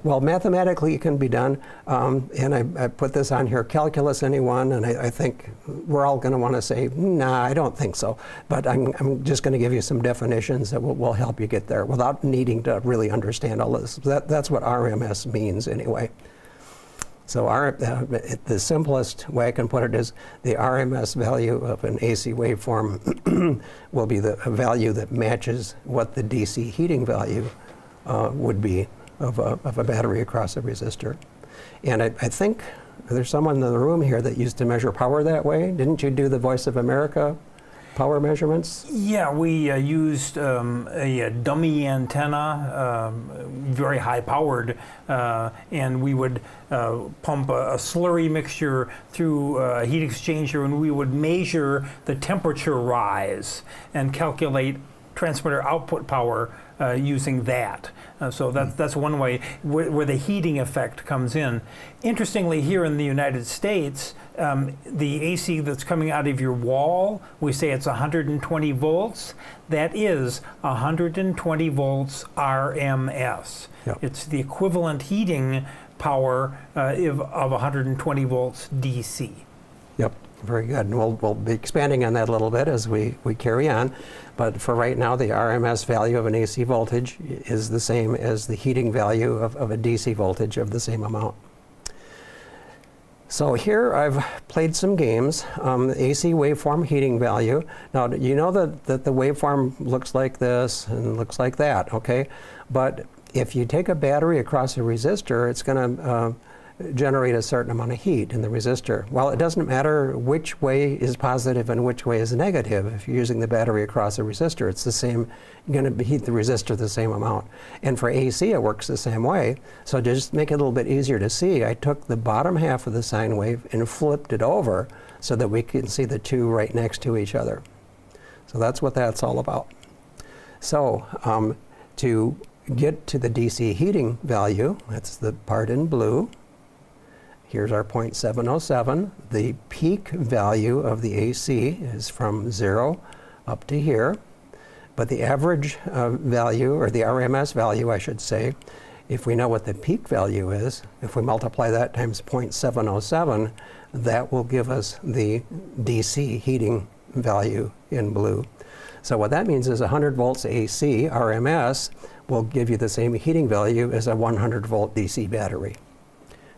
Well, mathematically it can be done, and I put this on here, calculus anyone, and I think we're all going to want to say, nah, I don't think so. But I'm just going to give you some definitions that will help you get there without needing to really understand all this. That's what RMS means anyway. So the simplest way I can put it is the RMS value of an AC waveform will be the value that matches what the DC heating value would be of a battery across a resistor. And I think there's someone in the room here that used to measure power that way. Didn't you do the Voice of America power measurements? Yeah, we used a dummy antenna, very high powered, and we would pump a slurry mixture through a heat exchanger, and we would measure the temperature rise and calculate transmitter output power using that. So that's one way where the heating effect comes in. Interestingly, here in the United States, the AC that's coming out of your wall, we say it's 120 volts. That is 120 volts RMS. Yep. It's the equivalent heating power of 120 volts DC. Yep, very good. And we'll be expanding on that a little bit as we carry on. But for right now, the RMS value of an AC voltage is the same as the heating value of a DC voltage of the same amount. So here I've played some games. AC waveform heating value. Now you know that the waveform looks like this and looks like that, okay? But if you take a battery across a resistor, it's going to generate a certain amount of heat in the resistor. Well, it doesn't matter which way is positive and which way is negative. If you're using the battery across a resistor, it's the same, you're going to heat the resistor the same amount. And for AC, it works the same way. So to just make it a little bit easier to see, I took the bottom half of the sine wave and flipped it over so that we can see the two right next to each other. So that's what that's all about. So to get to the DC heating value, that's the part in blue. Here's our 0.707. The peak value of the AC is from 0 up to here. But the average value, or the RMS value, I should say, if we know what the peak value is, if we multiply that times 0.707, that will give us the DC heating value in blue. So what that means is 100 volts AC, RMS, will give you the same heating value as a 100 volt DC battery.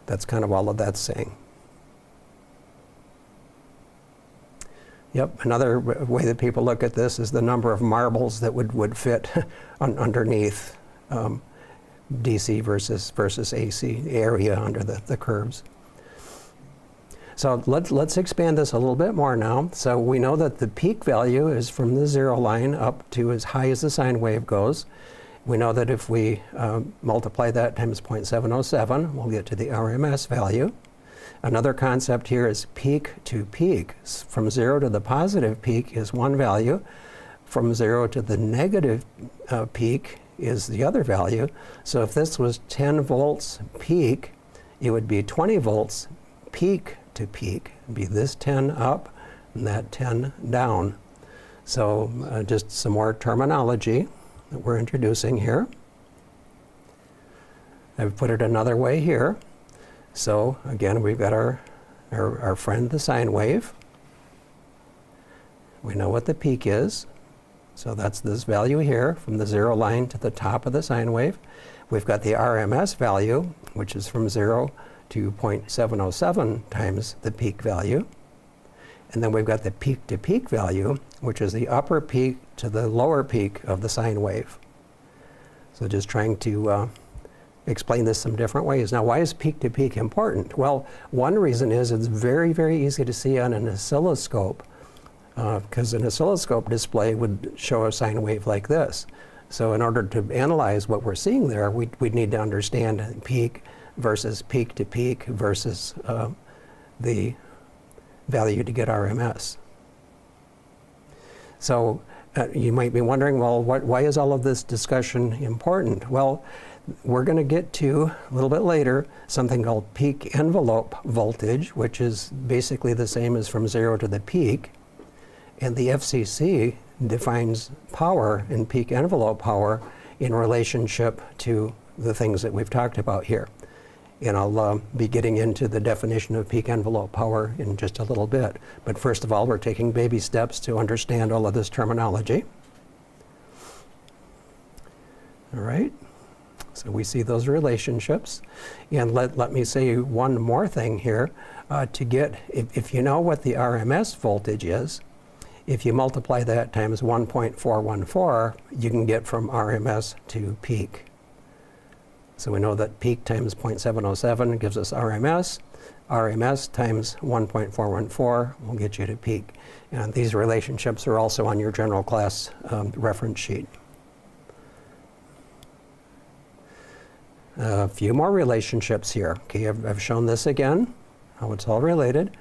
That's kind of all of that's saying. Yep, another way that people look at this is the number of marbles that would fit underneath DC versus AC area under the curves. So let's expand this a little bit more now. So we know that the peak value is from the 0 line up to as high as the sine wave goes. We know that if we multiply that times 0.707, we'll get to the RMS value. Another concept here is peak to peak. From 0 to the positive peak is one value. From 0 to the negative peak is the other value. So if this was 10 volts peak, it would be 20 volts peak to peak. It'd be this 10 up and that 10 down. So just some more terminology that we're introducing here. I've put it another way here. So again, we've got our friend, the sine wave. We know what the peak is. So that's this value here from the 0 line to the top of the sine wave. We've got the RMS value, which is from 0 to 0.707 times the peak value. And then we've got the peak to peak value, which is the upper peak to the lower peak of the sine wave. So just trying to explain this some different ways. Now, why is peak to peak important? Well, one reason is it's very, very easy to see on an oscilloscope, because an oscilloscope display would show a sine wave like this. So in order to analyze what we're seeing there, we'd need to understand peak versus peak to peak versus the value to get RMS. So you might be wondering, well, why is all of this discussion important? Well, we're going to get to, a little bit later, something called peak envelope voltage, which is basically the same as from 0 to the peak. And the FCC defines power and peak envelope power in relationship to the things that we've talked about here. And I'll be getting into the definition of peak envelope power in just a little bit. But first of all, we're taking baby steps to understand all of this terminology. All right. So we see those relationships. And let me say one more thing here. To get, if you know what the RMS voltage is, if you multiply that times 1.414, you can get from RMS to peak. So we know that peak times 0.707 gives us RMS. RMS times 1.414 will get you to peak. And these relationships are also on your general class reference sheet. A few more relationships here. Okay, I've shown this again, how it's all related.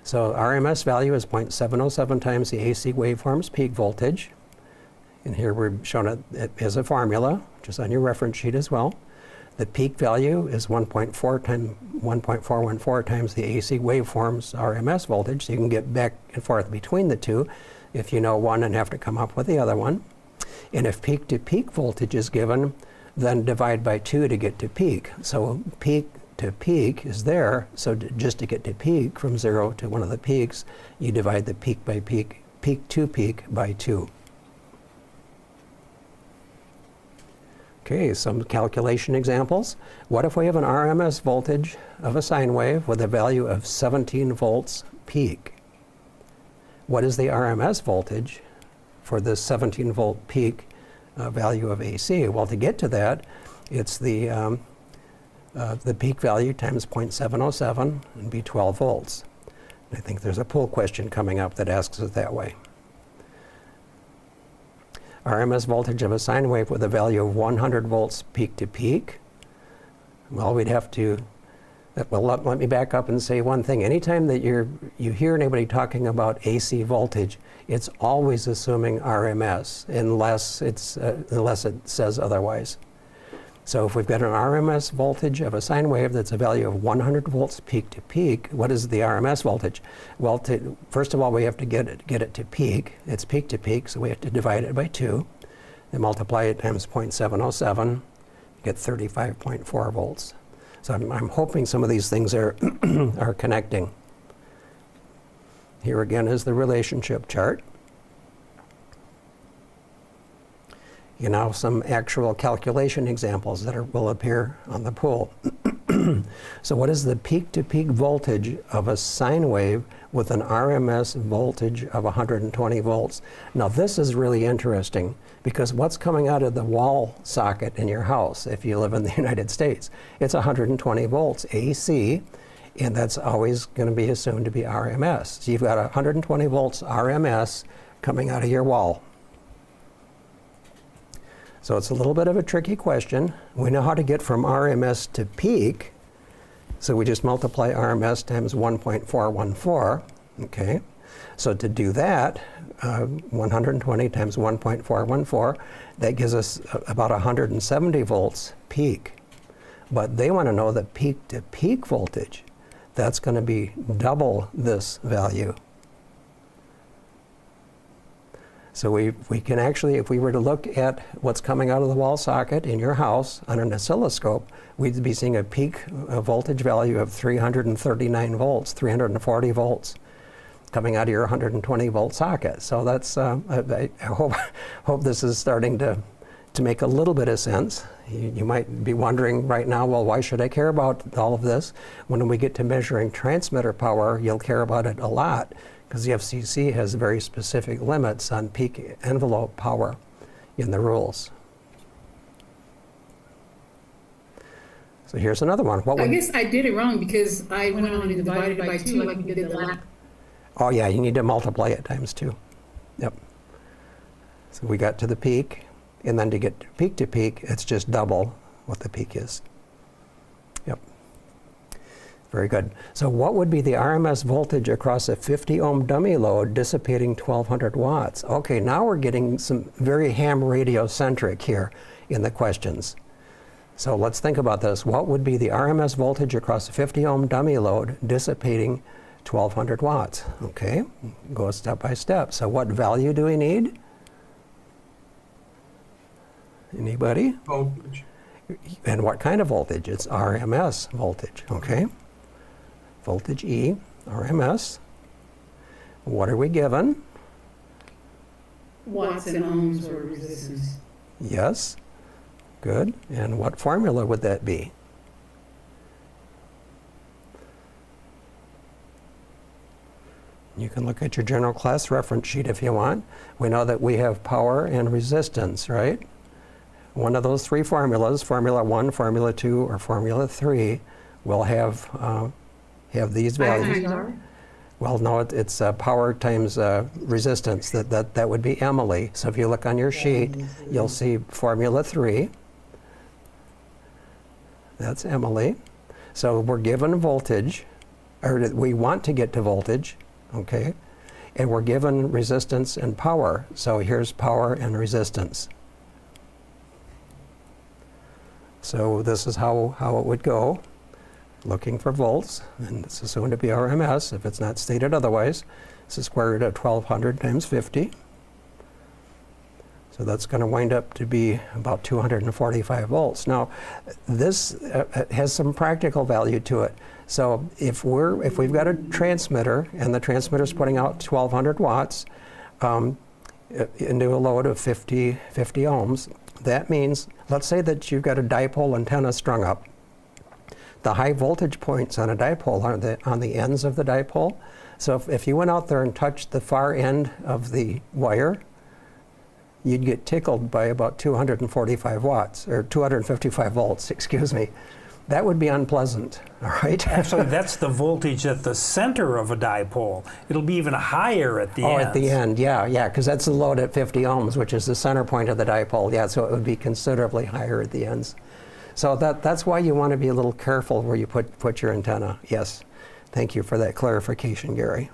So RMS value is 0.707 times the AC waveform's peak voltage. And here we've shown it as a formula, which is on your reference sheet as well. The peak value is 1.414 times the AC waveform's RMS voltage. So you can get back and forth between the two if you know one and have to come up with the other one. And if peak to peak voltage is given, then divide by 2 to get to peak. So peak to peak is there, so just to get to peak from 0 to one of the peaks, you divide the peak by peak, peak to peak by 2. Okay, some calculation examples. What if we have an RMS voltage of a sine wave with a value of 17 volts peak? What is the RMS voltage for this 17 volt peak value of AC? Well, to get to that, it's the peak value times 0.707 and be 12 volts. I think there's a poll question coming up that asks it that way. RMS voltage of a sine wave with a value of 100 volts peak to peak. Well, we'd have to, well, let me back up and say one thing. Anytime that you hear anybody talking about AC voltage, it's always assuming RMS unless it says otherwise. So if we've got an RMS voltage of a sine wave that's a value of 100 volts peak to peak, what is the RMS voltage? Well, first of all, we have to get it to peak. It's peak to peak, so we have to divide it by 2. Then multiply it times 0.707, you get 35.4 volts. So I'm hoping some of these things are, are connecting. Here again is the relationship chart. You know, some actual calculation examples that will appear on the poll. So what is the peak-to-peak voltage of a sine wave with an RMS voltage of 120 volts? Now this is really interesting because what's coming out of the wall socket in your house, if you live in the United States, it's 120 volts AC, and that's always going to be assumed to be RMS. So you've got 120 volts RMS coming out of your wall. So it's a little bit of a tricky question. We know how to get from RMS to peak. So we just multiply RMS times 1.414, okay? So to do that, 120 times 1.414, that gives us about 170 volts peak. But they want to know the peak to peak voltage. That's going to be double this value. So we can actually, if we were to look at what's coming out of the wall socket in your house on an oscilloscope, we'd be seeing a peak voltage value of 339 volts, 340 volts coming out of your 120 volt socket. So that's, I hope this is starting to make a little bit of sense. You might be wondering right now, well, why should I care about all of this? When we get to measuring transmitter power, you'll care about it a lot, because the FCC has very specific limits on peak envelope power in the rules. So here's another one. I guess I did it wrong because I went on and divided it by 2 like we did the last. Oh yeah, you need to multiply it times 2. Yep. So we got to the peak, and then to get to peak, it's just double what the peak is. Yep. Very good. So what would be the RMS voltage across a 50 ohm dummy load dissipating 1200 watts? Okay, now we're getting some very ham radio centric here in the questions. So let's think about this. What would be the RMS voltage across a 50 ohm dummy load dissipating 1200 watts? Okay, go step by step. So what value do we need? Anybody? Voltage. And what kind of voltage? It's RMS voltage, okay? Voltage E, RMS. What are we given? Watts and ohms or resistance. Yes, good. And what formula would that be? You can look at your general class reference sheet if you want. We know that we have power and resistance, right? One of those 3 formulas, Formula 1, Formula 2, or Formula 3, will have these values. Well, no, it's power times resistance. That would be Emily. So if you look on your sheet, you'll see Formula 3. That's Emily. So we're given voltage, or we want to get to voltage, okay? And we're given resistance and power. So here's power and resistance. So this is how it would go. Looking for volts, and it's assumed to be RMS if it's not stated otherwise. It's the square root of 1200 times 50. So that's going to wind up to be about 245 volts. Now, this has some practical value to it. So if we've got a transmitter and the transmitter is putting out 1200 watts into a load of 50 ohms, that means, let's say that you've got a dipole antenna strung up. The high voltage points on a dipole are on the ends of the dipole. So if you went out there and touched the far end of the wire, you'd get tickled by about 245 watts, or 255 volts, excuse me. That would be unpleasant, all right? Actually, that's the voltage at the center of a dipole. It'll be even higher at the end. Oh, at the end, yeah, because that's the load at 50 ohms, which is the center point of the dipole. Yeah, so it would be considerably higher at the ends. So that's why you want to be a little careful where you put your antenna. Yes, thank you for that clarification, Gary.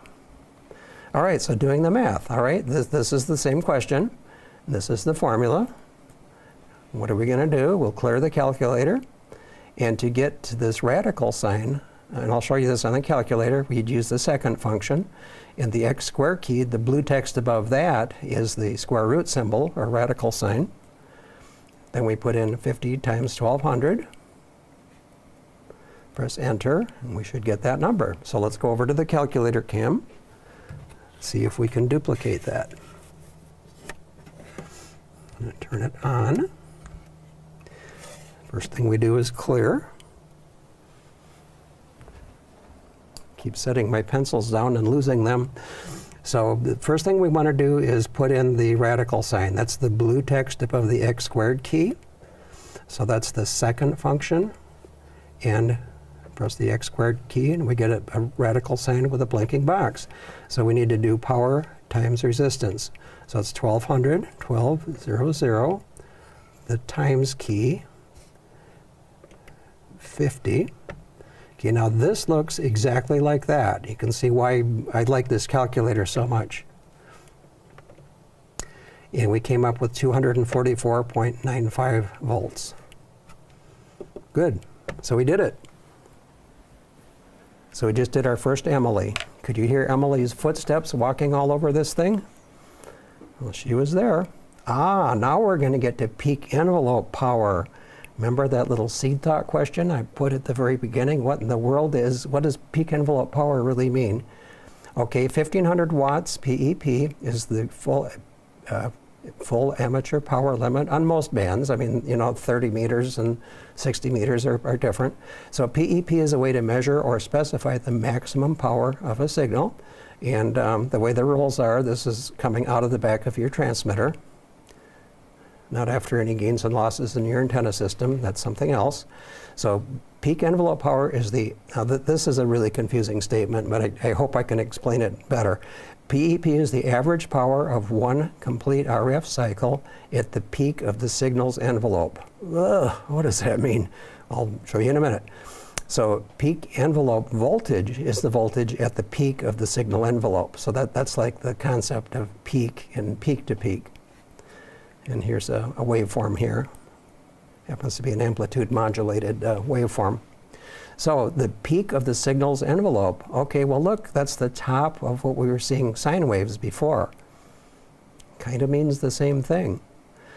All right, so doing the math, all right? This is the same question. This is the formula. What are we going to do? We'll clear the calculator. And to get to this radical sign, and I'll show you this on the calculator, we'd use the second function. In the x square key, the blue text above that is the square root symbol, or radical sign. Then we put in 50 times 1200. Press enter, and we should get that number. So let's go over to the calculator cam, see if we can duplicate that. I'm going to turn it on. First thing we do is clear. Keep setting my pencils down and losing them. So the first thing we want to do is put in the radical sign. That's the blue text above the x squared key. So that's the second function. And press the x squared key and we get a radical sign with a blinking box. So we need to do power times resistance. So it's 1200, 1200, the times key, 50. Okay, now this looks exactly like that. You can see why I like this calculator so much. And we came up with 244.95 volts. Good, so we did it. So we just did our first Emily. Could you hear Emily's footsteps walking all over this thing? Well, she was there. Now we're going to get to peak envelope power. Remember that little seed thought question I put at the very beginning? What in the world what does peak envelope power really mean? Okay, 1500 watts PEP is the full amateur power limit on most bands. I mean, 30 meters and 60 meters are different. So PEP is a way to measure or specify the maximum power of a signal. And the way the rules are, this is coming out of the back of your transmitter, not after any gains and losses in your antenna system. That's something else. So peak envelope power is this is a really confusing statement, but I hope I can explain it better. PEP is the average power of one complete RF cycle at the peak of the signal's envelope. Ugh, what does that mean? I'll show you in a minute. So peak envelope voltage is the voltage at the peak of the signal envelope. So that's like the concept of peak and peak to peak. And here's a waveform here. Happens to be an amplitude modulated waveform. So the peak of the signal's envelope, okay, well look, that's the top of what we were seeing sine waves before. Kind of means the same thing.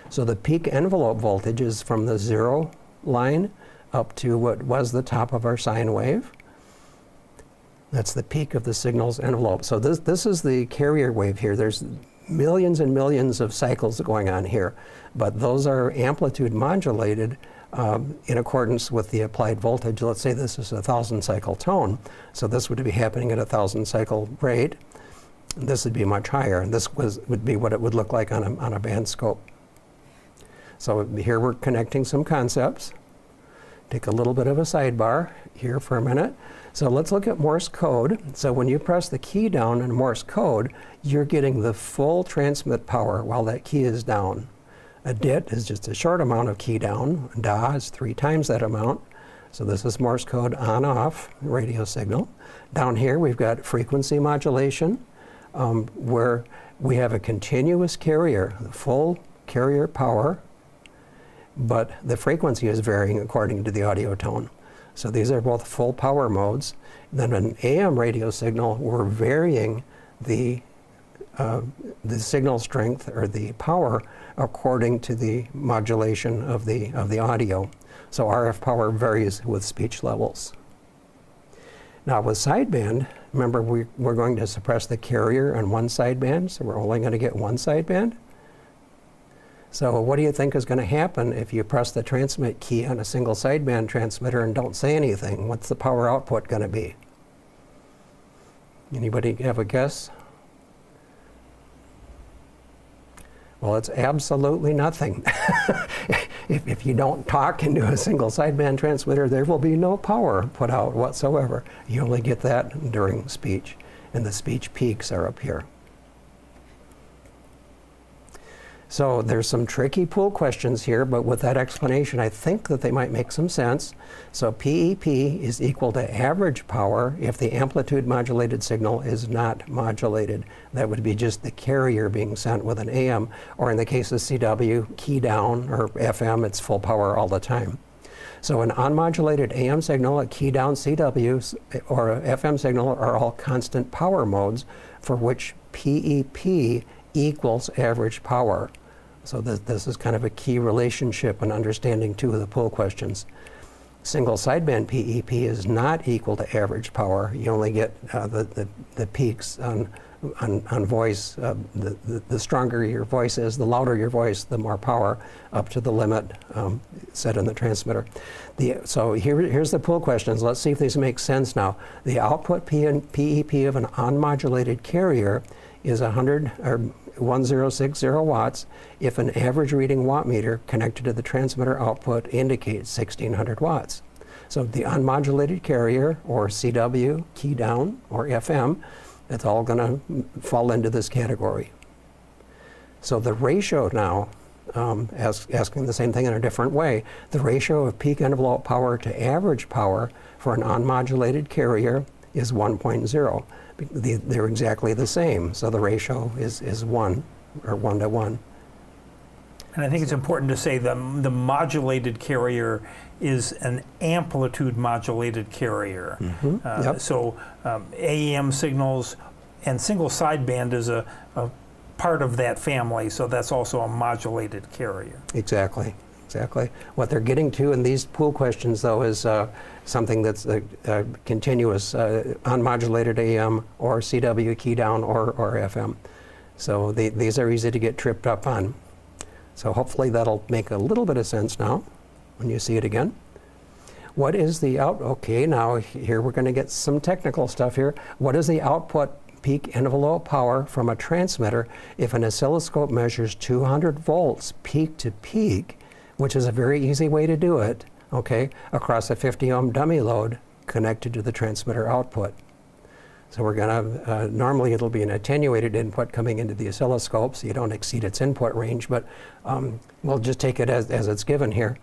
So the peak envelope voltage is from the 0 line up to what was the top of our sine wave. That's the peak of the signal's envelope. So this is the carrier wave here. There's millions and millions of cycles going on here, but those are amplitude modulated in accordance with the applied voltage. Let's say this is a 1,000 cycle tone, so this would be happening at a 1,000 cycle rate. This would be much higher, and this would be what it would look like on a band scope. So here we're connecting some concepts. Take a little bit of a sidebar here for a minute. So let's look at Morse code. So when you press the key down in Morse code, you're getting the full transmit power while that key is down. A dit is just a short amount of key down. Da is 3 times that amount. So this is Morse code on-off radio signal. Down here we've got frequency modulation, where we have a continuous carrier, the full carrier power, but the frequency is varying according to the audio tone. So these are both full power modes. Then an AM radio signal, we're varying the signal strength or the power according to the modulation of the audio. So RF power varies with speech levels. Now with sideband, remember we're going to suppress the carrier on one sideband, so we're only going to get one sideband. So what do you think is going to happen if you press the transmit key on a single sideband transmitter and don't say anything? What's the power output going to be? Anybody have a guess? Well, it's absolutely nothing. If you don't talk into a single sideband transmitter, there will be no power put out whatsoever. You only get that during speech, and the speech peaks are up here. So there's some tricky pool questions here, but with that explanation, I think that they might make some sense. So PEP is equal to average power if the amplitude modulated signal is not modulated. That would be just the carrier being sent with an AM, or in the case of CW, key down, or FM, it's full power all the time. So an unmodulated AM signal, a key down CW, or a FM signal are all constant power modes for which PEP equals average power. So this is kind of a key relationship in understanding two of the pool questions. Single sideband PEP is not equal to average power. You only get the peaks on voice. The stronger your voice is, the louder your voice, the more power up to the limit set in the transmitter. So here's the pool questions. Let's see if these make sense now. The output PEP of an unmodulated carrier is 1060 watts if an average reading watt meter connected to the transmitter output indicates 1600 watts. So the unmodulated carrier, or CW, key down, or FM, it's all going to fall into this category. So the ratio now, asking the same thing in a different way, the ratio of peak envelope power to average power for an unmodulated carrier is 1.0. They're exactly the same, so the ratio is 1, or 1 to 1. And I think it's important to say the modulated carrier is an amplitude modulated carrier. Mm-hmm. So AM signals and single sideband is a part of that family, so that's also a modulated carrier. Exactly, exactly. What they're getting to in these pool questions, though, is something that's continuous, unmodulated AM or CW key down or FM. So these are easy to get tripped up on. So hopefully that'll make a little bit of sense now when you see it again. What is the okay, now here we're going to get some technical stuff here. What is the output peak envelope power from a transmitter if an oscilloscope measures 200 volts peak to peak, which is a very easy way to do it, okay, across a 50 ohm dummy load connected to the transmitter output? So we're going to, normally it'll be an attenuated input coming into the oscilloscope, so you don't exceed its input range, but we'll just take it as it's given here.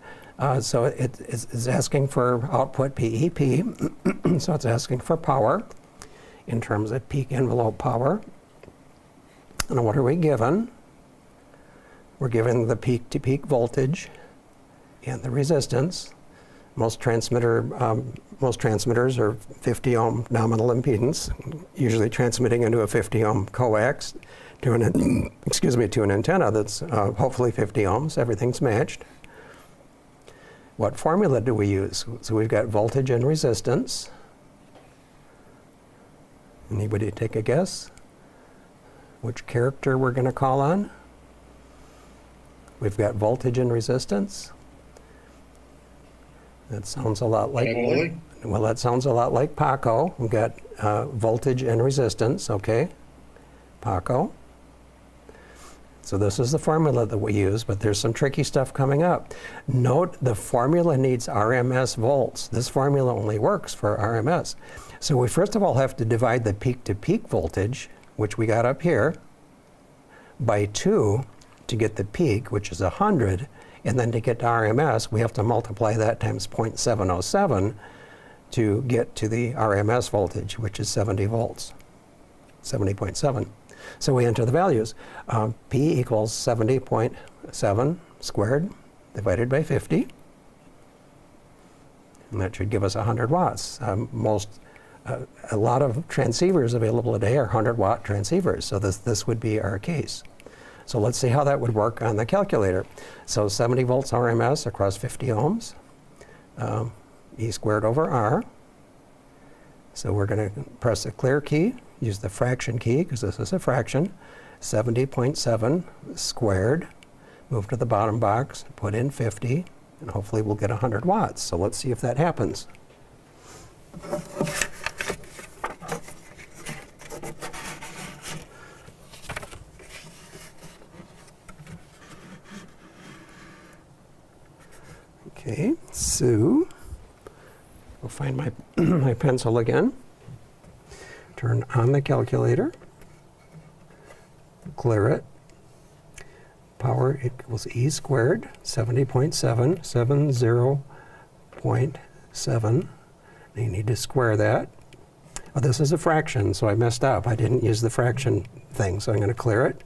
So it's asking for output PEP, so it's asking for power in terms of peak envelope power. And what are we given? We're given the peak-to-peak voltage and the resistance. Most transmitters are 50 ohm nominal impedance, usually transmitting into a 50 ohm coax to an, to an antenna that's hopefully 50 ohms. Everything's matched. What formula do we use? So we've got voltage and resistance. Anybody take a guess? Which character we're going to call on? We've got voltage and resistance. That sounds a lot like, well, that sounds a lot like Paco. We've got voltage and resistance, okay? Paco. So this is the formula that we use, but there's some tricky stuff coming up. Note the formula needs RMS volts. This formula only works for RMS. So we first of all have to divide the peak-to-peak voltage, which we got up here, by 2 to get the peak, which is 100. And then to get to RMS, we have to multiply that times 0.707 to get to the RMS voltage, which is 70 volts, 70.7. So we enter the values. P equals 70.7 squared divided by 50. And that should give us 100 watts. A lot of transceivers available today are 100-watt transceivers, so this would be our case. So let's see how that would work on the calculator. So 70 volts RMS across 50 ohms, E squared over R. So we're going to press the clear key, use the fraction key because this is a fraction, 70.7 squared, move to the bottom box, put in 50, and hopefully we'll get 100 watts. So let's see if that happens. Okay, so I'll find my, my pencil again. Turn on the calculator. Clear it. Power equals E squared, 70.7, 70.7. You need to square that. Oh, this is a fraction, so I messed up. I didn't use the fraction thing, so I'm going to clear it.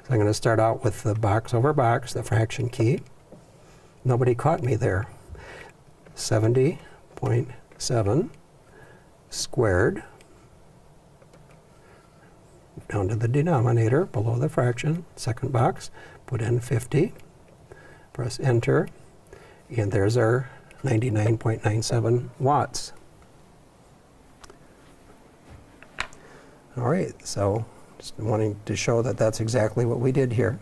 So I'm going to start out with the box over box, the fraction key. Nobody caught me there. 70.7 squared down to the denominator below the fraction, second box, put in 50, press enter, and there's our 99.97 watts. All right, so just wanting to show that that's exactly what we did here.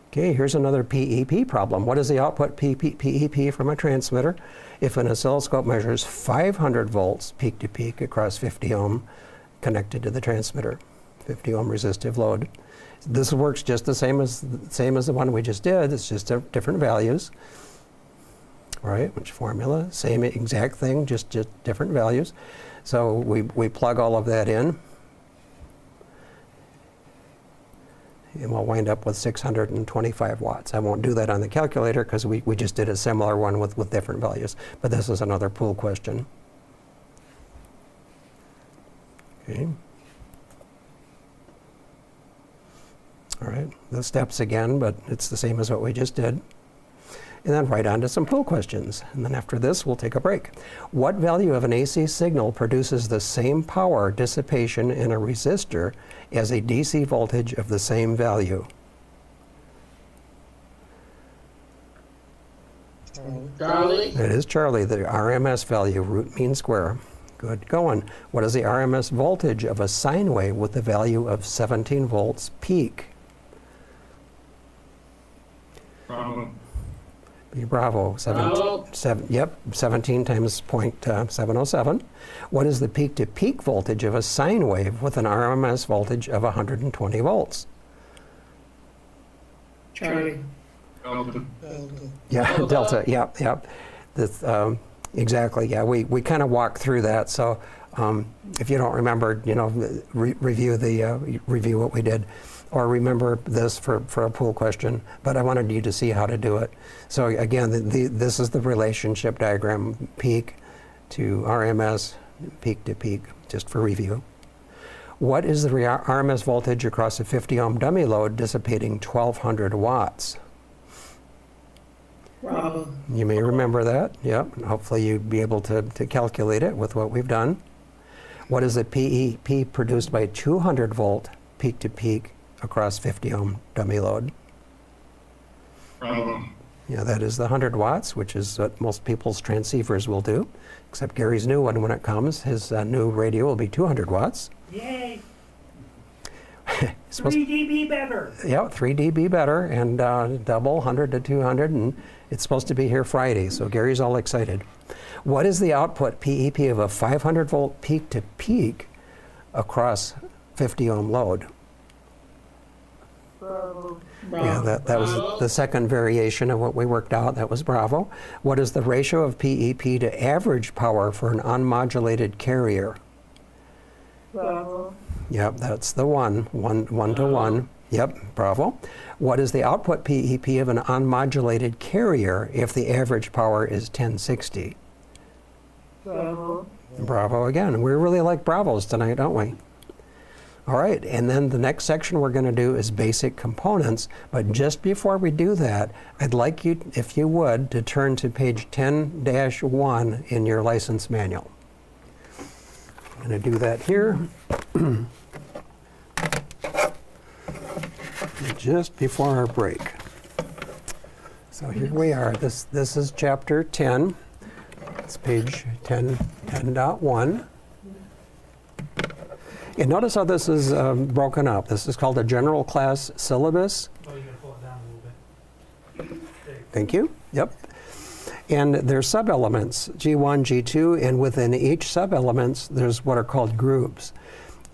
Okay, here's another PEP problem. What is the output PEP from a transmitter if an oscilloscope measures 500 volts peak to peak across 50 ohm connected to the transmitter, 50 ohm resistive load? This works just the same as the one we just did. It's just different values. All right, which formula? Same exact thing, just different values. So we plug all of that in. And we'll wind up with 625 watts. I won't do that on the calculator because we just did a similar one with different values. But this is another pool question. Okay. All right, the steps again, but it's the same as what we just did. and then right on to some pool questions. And then after this, we'll take a break. What value of an AC signal produces the same power dissipation in a resistor as a DC voltage of the same value? Charlie? It is Charlie, the RMS value, root mean square. Good going. What is the RMS voltage of a sine wave with the value of 17 volts peak? Bravo. Bravo. Bravo. 17 times 0.707. What is the peak-to-peak voltage of a sine wave with an RMS voltage of 120 volts? Charlie. Delta. Yeah, delta. Yep. This, exactly. Yeah, we kind of walked through that. So if you don't remember, review what we did, or remember this for a pool question. But I wanted you to see how to do it. So again, this is the relationship diagram: peak to RMS, peak to peak, just for review. What is the RMS voltage across a 50 ohm dummy load dissipating 1200 watts? Bravo. You may remember that, yep. Hopefully you'd be able to calculate it with what we've done. What is the PEP produced by 200 volt peak to peak across 50 ohm dummy load? Bravo. Yeah, that is the 100 watts, which is what most people's transceivers will do, except Gary's new one when it comes. His new radio will be 200 watts. Yay! It's 3 dB better. Yeah, 3 dB better, and double 100 to 200, and it's supposed to be here Friday, so Gary's all excited. What is the output PEP of a 500 volt peak to peak across 50 ohm load? Bravo. Yeah, that was the second variation of what we worked out. That was Bravo. What is the ratio of PEP to average power for an unmodulated carrier? Bravo. Yep, that's the one to one. Yep, Bravo. What is the output PEP of an unmodulated carrier if the average power is 1060? Bravo. Bravo again. We really like Bravos tonight, don't we? All right, and then the next section we're going to do is basic components, but just before we do that, I'd like you, if you would, to turn to page 10-1 in your license manual. I'm going to do that here. Just before our break. So here we are. This is chapter 10. It's page 10.1. And notice how this is broken up. This is called a general class syllabus. Oh, you gotta pull it down a little bit. Thank you. Yep. And there's sub-elements, G1, G2, and within each sub-elements, there's what are called groups.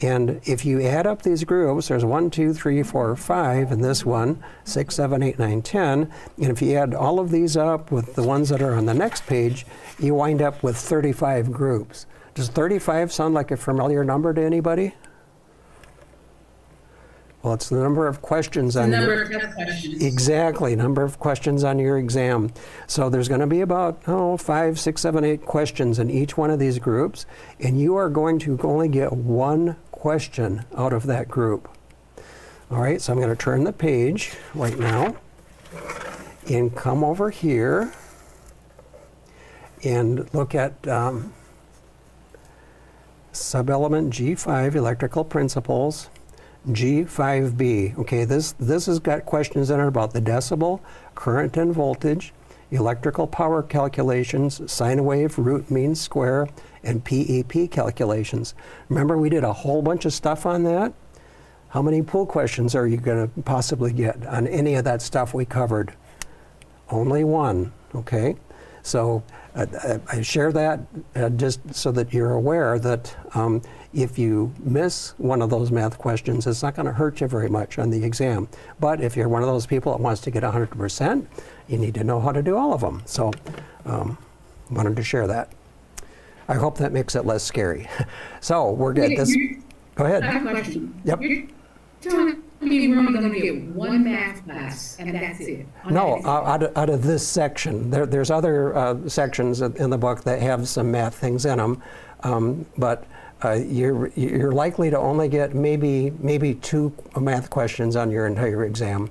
And if you add up these groups, there's 1, 2, 3, 4, 5 in this one, 6, 7, 8, 9, 10. And if you add all of these up with the ones that are on the next page, you wind up with 35 groups. Does 35 sound like a familiar number to anybody? Well, it's the number of questions on your... Number of test questions. Exactly, number of questions on your exam. So there's going to be about 5, 6, 7, 8 questions in each one of these groups, and you are going to only get one question out of that group. All right, so I'm going to turn the page right now and come over here and look at sub-element G5, electrical principles. G5B. Okay, this has got questions in it about the decibel, current and voltage, electrical power calculations, sine wave, root mean square, and PEP calculations. Remember, we did a whole bunch of stuff on that? How many pool questions are you going to possibly get on any of that stuff we covered? Only one, okay? So I share that just so that you're aware that if you miss one of those math questions, it's not going to hurt you very much on the exam. But if you're one of those people that wants to get 100%, you need to know how to do all of them. So wanted to share that. I hope that makes it less scary. So we're good. Go ahead. I have a question. Yep. You're telling me we're only going to get one math class, and that's it? No, out of this section. There's other sections in the book that have some math things in them, but you're likely to only get maybe 2 math questions on your entire exam.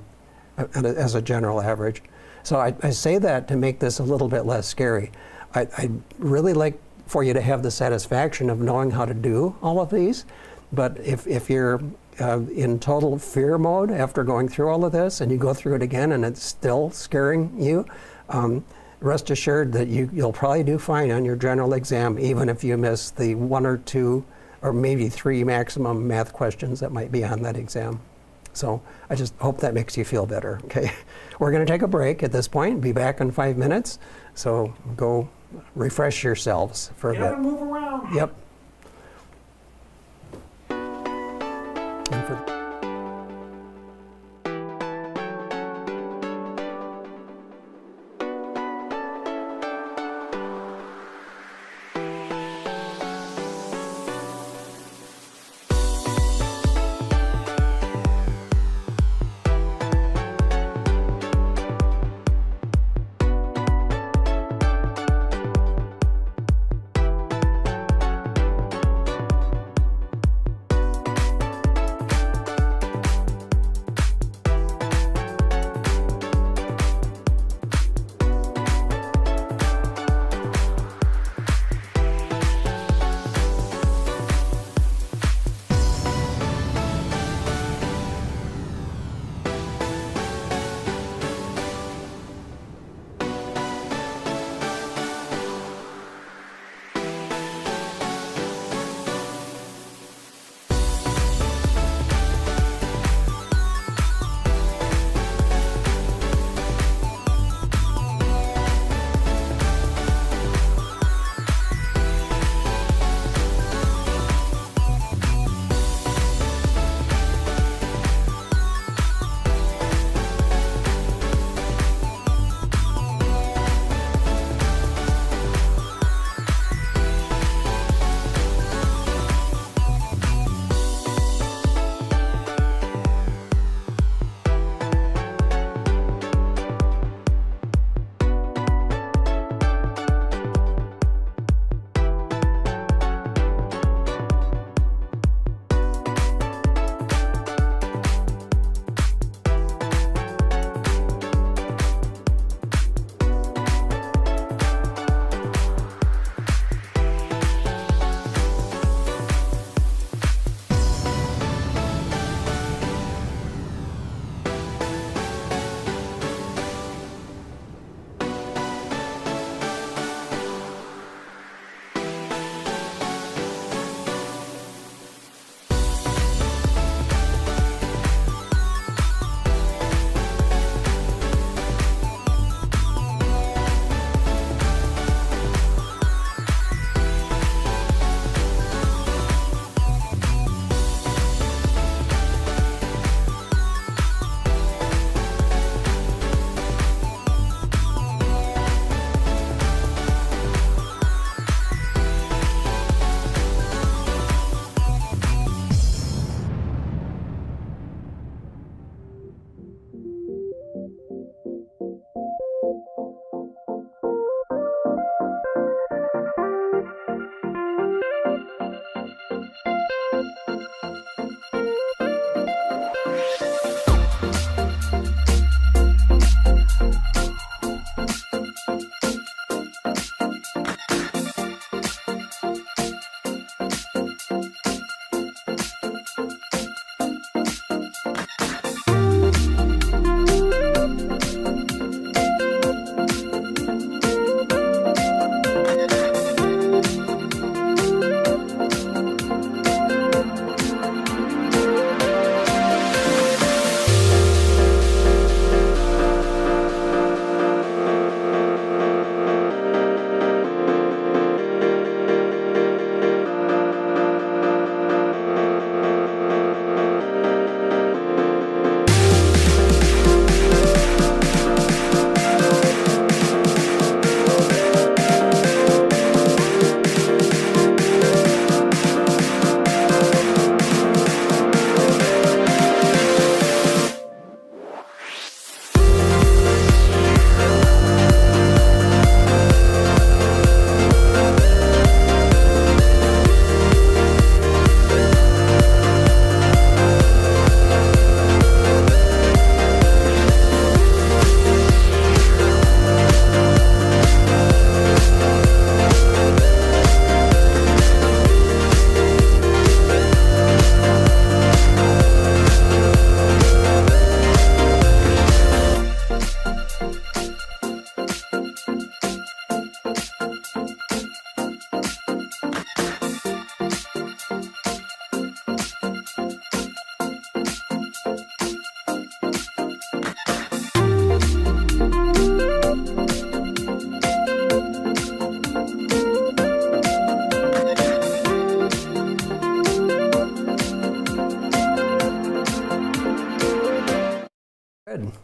as a general average. So I say that to make this a little bit less scary. I'd really like for you to have the satisfaction of knowing how to do all of these, but if you're in total fear mode after going through all of this and you go through it again and it's still scaring you, rest assured that you'll probably do fine on your general exam, even if you miss the 1 or 2 or maybe 3 maximum math questions that might be on that exam. So I just hope that makes you feel better, okay? We're going to take a break at this point, be back in 5 minutes, so go refresh yourselves for a bit. Get up and move around. Yep. And for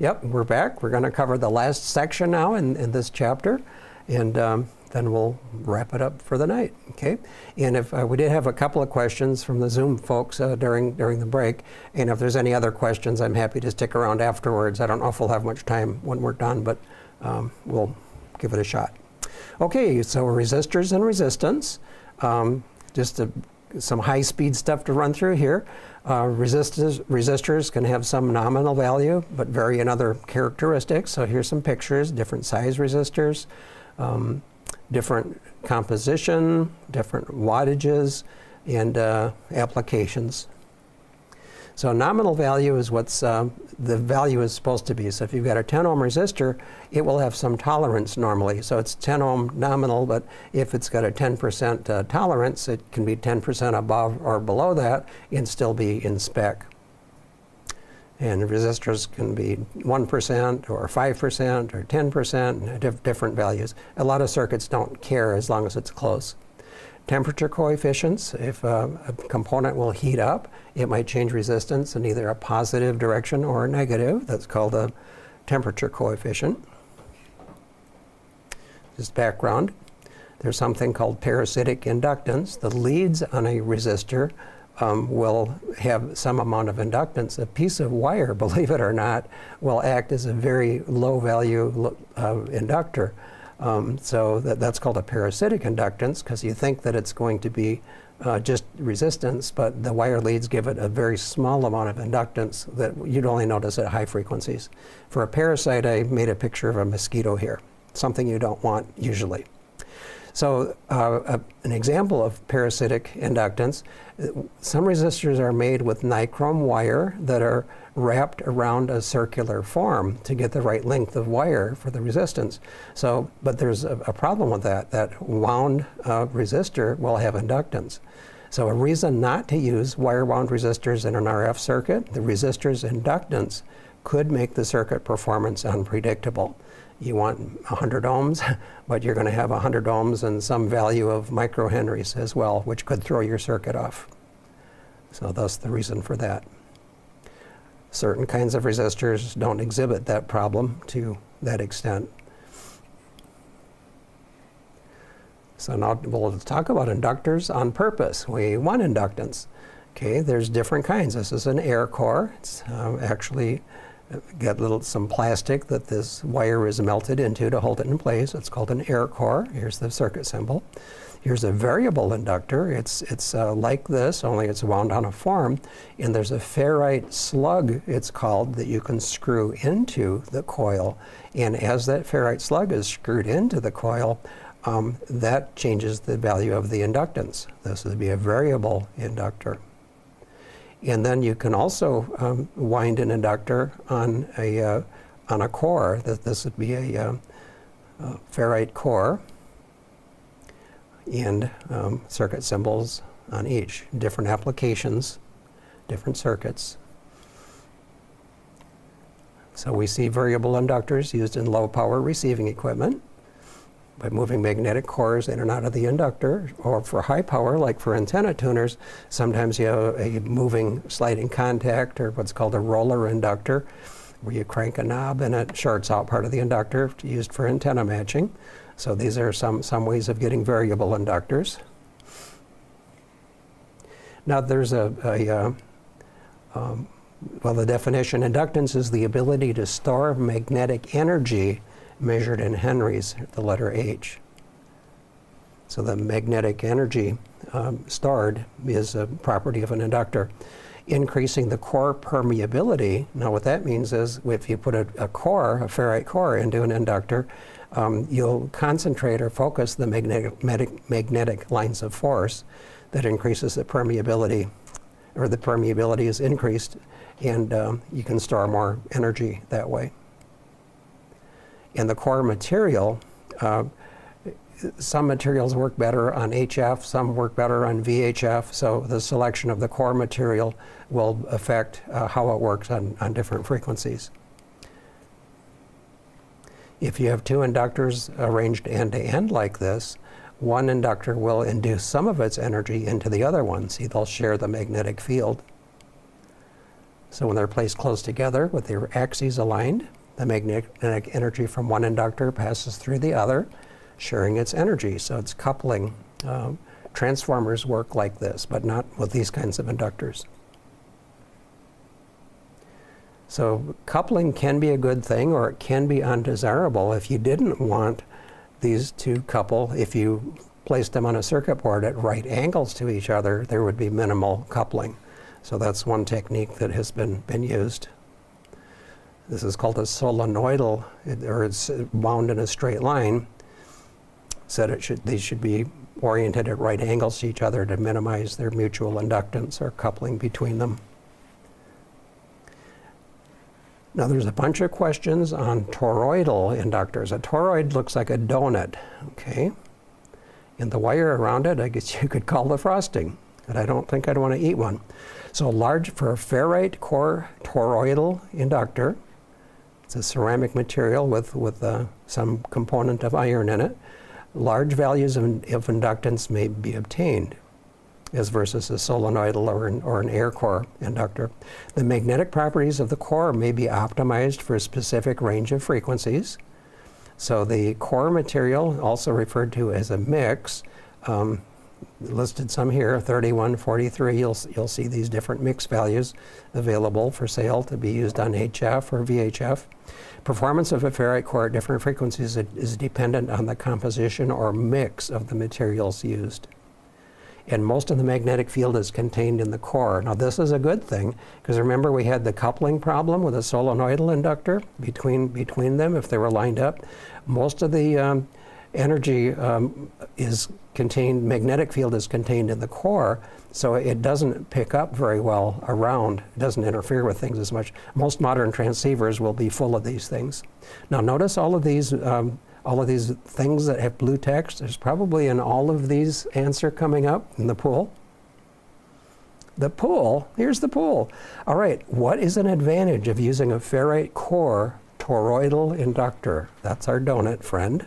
Yep, we're back. We're going to cover the last section now in this chapter, and then we'll wrap it up for the night. Okay. And if we did have a couple of questions from the Zoom folks during the break, and if there's any other questions, I'm happy to stick around afterwards. I don't know if we'll have much time when we're done, but we'll give it a shot. Okay, so resistors and resistance. Just some high-speed stuff to run through here. Resistors can have some nominal value, but vary in other characteristics. So here's some pictures, different size resistors, different composition, different wattages, and applications. So nominal value is what's the value is supposed to be. So if you've got a 10 ohm resistor, it will have some tolerance normally. So it's 10 ohm nominal, but if it's got a 10% tolerance, it can be 10% above or below that and still be in spec. And resistors can be 1% or 5% or 10%, different values. A lot of circuits don't care as long as it's close. Temperature coefficients, if a component will heat up, it might change resistance in either a positive direction or a negative. That's called a temperature coefficient. Just background, there's something called parasitic inductance. The leads on a resistor will have some amount of inductance. A piece of wire, believe it or not, will act as a very low value inductor. So that's called a parasitic inductance, because you think that it's going to be just resistance, but the wire leads give it a very small amount of inductance that you'd only notice at high frequencies. For a parasite, I made a picture of a mosquito here, something you don't want usually. So an example of parasitic inductance, some resistors are made with nichrome wire that are wrapped around a circular form to get the right length of wire for the resistance. So, but there's a problem with that. That wound resistor will have inductance. So a reason not to use wire wound resistors in an RF circuit, the resistor's inductance could make the circuit performance unpredictable. You want 100 ohms, but you're going to have 100 ohms and some value of microhenries as well, which could throw your circuit off. So that's the reason for that. Certain kinds of resistors don't exhibit that problem to that extent. So now we'll talk about inductors on purpose. We want inductance. Okay, there's different kinds. This is an air core. It's actually got some plastic that this wire is melted into to hold it in place. It's called an air core. Here's the circuit symbol. Here's a variable inductor. It's like this, only it's wound on a form. And there's a ferrite slug, it's called, that you can screw into the coil. And as that ferrite slug is screwed into the coil, that changes the value of the inductance. This would be a variable inductor. And then you can also wind an inductor on a core. This would be a ferrite core, and circuit symbols on each. Different applications, different circuits. So we see variable inductors used in low power receiving equipment by moving magnetic cores in and out of the inductor, or for high power, like for antenna tuners, sometimes you have a moving sliding contact, or what's called a roller inductor, where you crank a knob and it shorts out part of the inductor, used for antenna matching. So these are some ways of getting variable inductors. Now there's well, the definition, inductance is the ability to store magnetic energy measured in henries, the letter H. So the magnetic energy stored is a property of an inductor. Increasing the core permeability, now what that means is if you put a ferrite core into an inductor, you'll concentrate or focus the magnetic lines of force that increases the permeability, or the permeability is increased, and you can store more energy that way. And the core material, some materials work better on HF, some work better on VHF, so the selection of the core material will affect how it works on different frequencies. If you have two inductors arranged end-to-end like this, one inductor will induce some of its energy into the other one. See, they'll share the magnetic field. So when they're placed close together with their axes aligned, the magnetic energy from one inductor passes through the other, sharing its energy. So it's coupling. Transformers work like this, but not with these kinds of inductors. So coupling can be a good thing, or it can be undesirable. If you didn't want these to couple, if you placed them on a circuit board at right angles to each other, there would be minimal coupling. So that's one technique that has been used. This is called a solenoidal, or it's wound in a straight line. Said these should be oriented at right angles to each other to minimize their mutual inductance or coupling between them. Now there's a bunch of questions on toroidal inductors. A toroid looks like a donut, okay? And the wire around it, I guess you could call the frosting, but I don't think I'd want to eat one. So for a ferrite core toroidal inductor, it's a ceramic material with some component of iron in it. Large values of inductance may be obtained, as versus a solenoidal or an air core inductor. The magnetic properties of the core may be optimized for a specific range of frequencies. So the core material, also referred to as a mix, listed some here, 31, 43, you'll see these different mix values available for sale to be used on HF or VHF. Performance of a ferrite core at different frequencies is dependent on the composition or mix of the materials used. And most of the magnetic field is contained in the core. Now this is a good thing, because remember we had the coupling problem with a solenoidal inductor between them if they were lined up. Most of the energy is contained, magnetic field is contained in the core, so it doesn't pick up very well around. It doesn't interfere with things as much. Most modern transceivers will be full of these things. Now notice all of these things that have blue text. There's probably in all of these answer coming up in the pool. The pool, here's the pool. All right, what is an advantage of using a ferrite core toroidal inductor? That's our donut friend.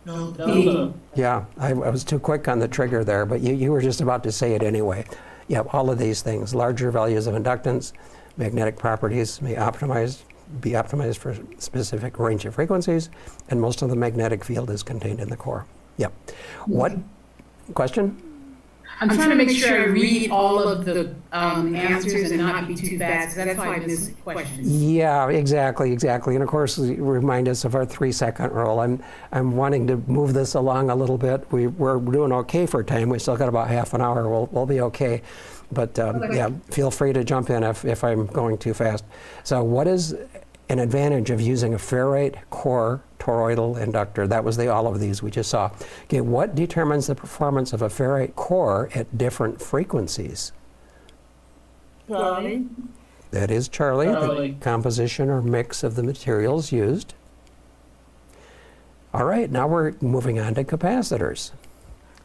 Delta. Yeah, I was too quick on the trigger there, but you were just about to say it anyway. Yeah, all of these things, larger values of inductance, magnetic properties may be optimized for a specific range of frequencies, and most of the magnetic field is contained in the core. Yep. What question? I'm trying to make sure I read all of the answers and not be too fast, 'cause that's why I miss questions. Yeah, exactly. And of course, remind us of our 3-second rule. I'm wanting to move this along a little bit. We're doing okay for time. We still got about half an hour. We'll be okay. But yeah, feel free to jump in if I'm going too fast. So what is an advantage of using a ferrite core toroidal inductor? That was all of these we just saw. Okay, what determines the performance of a ferrite core at different frequencies? Charlie. That is Charlie. The composition or mix of the materials used. All right, now we're moving on to capacitors.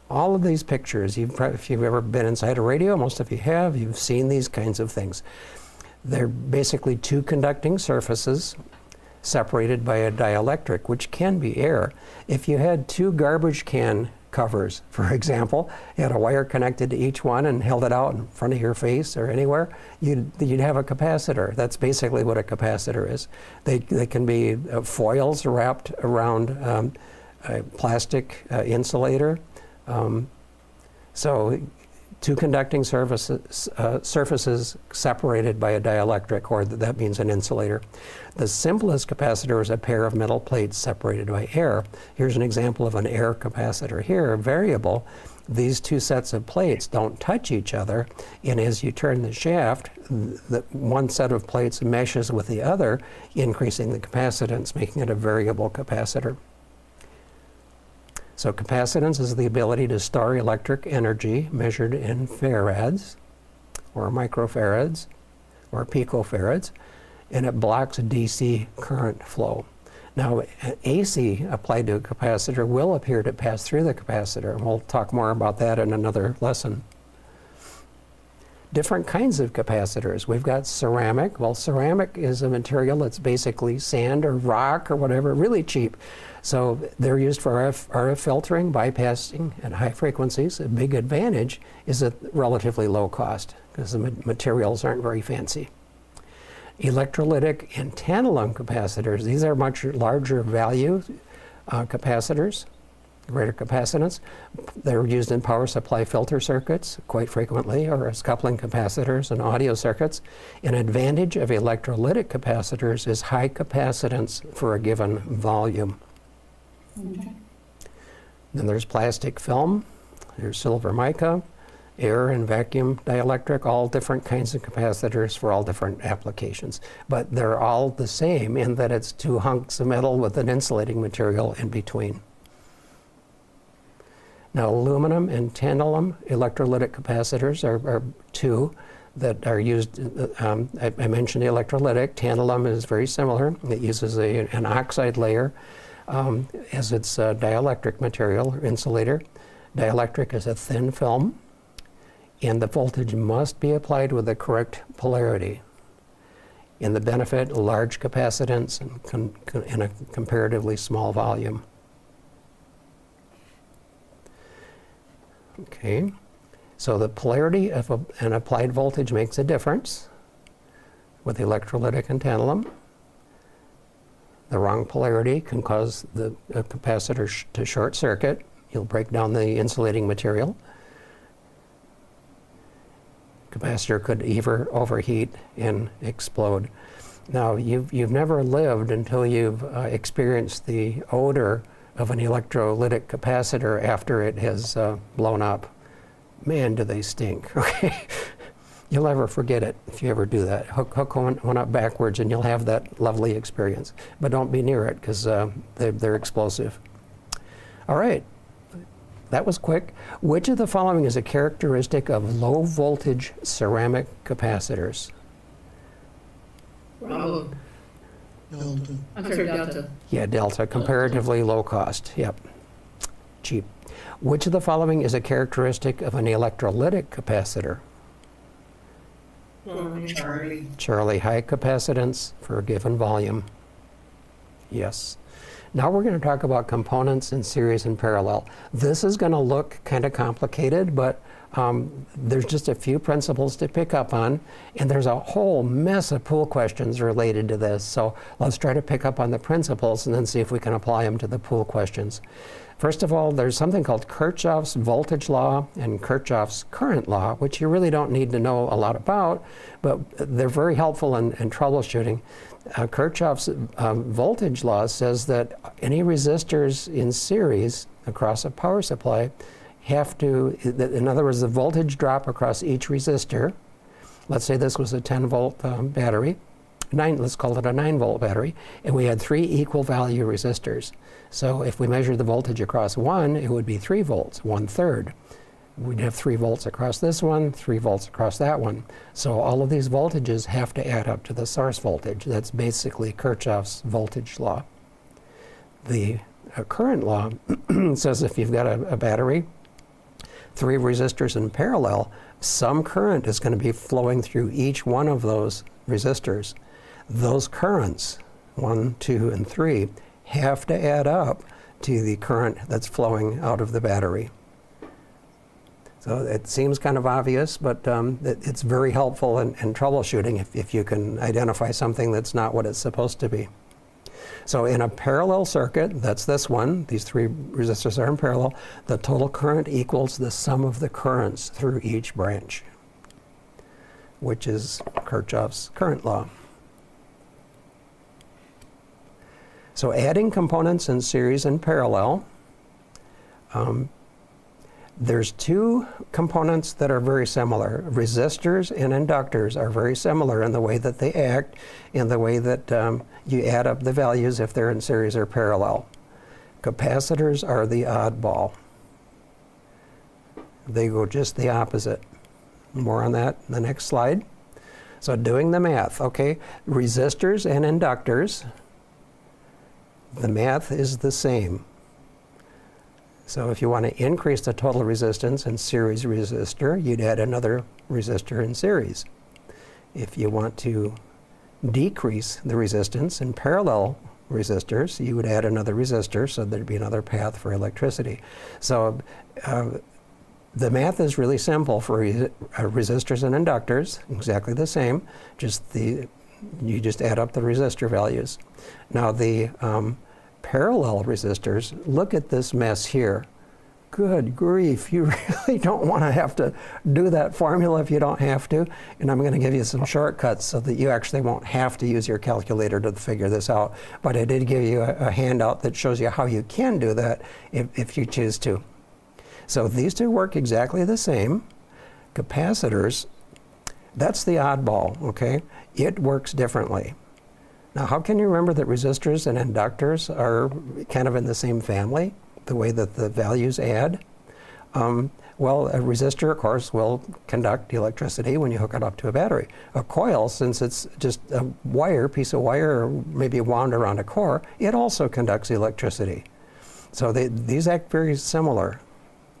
All of these pictures, if you've ever been inside a radio, most of you have, you've seen these kinds of things. They're basically two conducting surfaces separated by a dielectric, which can be air. If you had two garbage can covers, for example, you had a wire connected to each one and held it out in front of your face or anywhere, you'd have a capacitor. That's basically what a capacitor is. They can be foils wrapped around a plastic insulator. So two conducting surfaces separated by a dielectric, or that means an insulator. The simplest capacitor is a pair of metal plates separated by air. Here's an example of an air capacitor here, variable. These two sets of plates don't touch each other, and as you turn the shaft, the one set of plates meshes with the other, increasing the capacitance, making it a variable capacitor. So capacitance is the ability to store electric energy measured in farads, or microfarads, or picofarads, and it blocks DC current flow. Now, AC applied to a capacitor will appear to pass through the capacitor, and we'll talk more about that in another lesson. different kinds of capacitors. We've got ceramic. Well, ceramic is a material that's basically sand or rock or whatever, really cheap. So they're used for RF filtering, bypassing at high frequencies. A big advantage is at relatively low cost because the materials aren't very fancy. Electrolytic and tantalum capacitors, these are much larger value capacitors, greater capacitance. They're used in power supply filter circuits quite frequently, or as coupling capacitors in audio circuits. An advantage of electrolytic capacitors is high capacitance for a given volume. Okay. Then there's plastic film, there's silver mica, air and vacuum dielectric, all different kinds of capacitors for all different applications. But they're all the same in that it's two hunks of metal with an insulating material in between. Now, aluminum and tantalum electrolytic capacitors are two that are used. I mentioned electrolytic. Tantalum is very similar. It uses an oxide layer as its dielectric material or insulator. Dielectric is a thin film, and the voltage must be applied with the correct polarity. And the benefit, large capacitance in a comparatively small volume. Okay, so the polarity of an applied voltage makes a difference with electrolytic and tantalum. The wrong polarity can cause the capacitor to short circuit. You'll break down the insulating material. Capacitor could either overheat and explode. Now, you've never lived until you've experienced the odor of an electrolytic capacitor after it has blown up. Man, do they stink, okay? You'll never forget it if you ever do that. Hook one up backwards and you'll have that lovely experience. But don't be near it because they're explosive. All right, that was quick. Which of the following is a characteristic of low voltage ceramic capacitors? Bravo. Delta. I'm sorry, delta. Yeah, delta, comparatively low cost. Yep, cheap. Which of the following is a characteristic of an electrolytic capacitor? Charlie. Charlie, high capacitance for a given volume. Yes. Now we're going to talk about components in series and parallel. This is going to look kind of complicated, but there's just a few principles to pick up on, and there's a whole mess of pool questions related to this. So let's try to pick up on the principles and then see if we can apply them to the pool questions. First of all, there's something called Kirchhoff's voltage law and Kirchhoff's current law, which you really don't need to know a lot about, but they're very helpful in troubleshooting. Kirchhoff's voltage law says that any resistors in series across a power supply have to, in other words, the voltage drop across each resistor. Let's say this was a 10-volt battery. Let's call it a 9-volt battery, and we had 3 equal value resistors. So if we measure the voltage across one, it would be 3 volts, 1/3. We'd have 3 volts across this one, 3 volts across that one. So all of these voltages have to add up to the source voltage. That's basically Kirchhoff's voltage law. The current law says if you've got a battery, 3 resistors in parallel, some current is going to be flowing through each one of those resistors. Those currents, 1, 2, and 3, have to add up to the current that's flowing out of the battery. So it seems kind of obvious, but it's very helpful in troubleshooting if you can identify something that's not what it's supposed to be. So in a parallel circuit, that's this one, these 3 resistors are in parallel, the total current equals the sum of the currents through each branch, which is Kirchhoff's current law. So adding components in series and parallel, there's 2 components that are very similar. Resistors and inductors are very similar in the way that they act, in the way that you add up the values if they're in series or parallel. Capacitors are the oddball. They go just the opposite. More on that in the next slide. So doing the math, okay? Resistors and inductors, the math is the same. So if you want to increase the total resistance in series resistor, you'd add another resistor in series. If you want to decrease the resistance in parallel resistors, you would add another resistor, so there'd be another path for electricity. So the math is really simple for resistors and inductors, exactly the same, you just add up the resistor values. Now the parallel resistors, look at this mess here. Good grief, you really don't want to have to do that formula if you don't have to. And I'm going to give you some shortcuts so that you actually won't have to use your calculator to figure this out. But I did give you a handout that shows you how you can do that if you choose to. So these two work exactly the same. Capacitors, that's the oddball, okay? It works differently. Now, how can you remember that resistors and inductors are kind of in the same family, the way that the values add? Well, a resistor, of course, will conduct electricity when you hook it up to a battery. A coil, since it's just a piece of wire, or maybe wound around a core, it also conducts electricity. So these act very similar.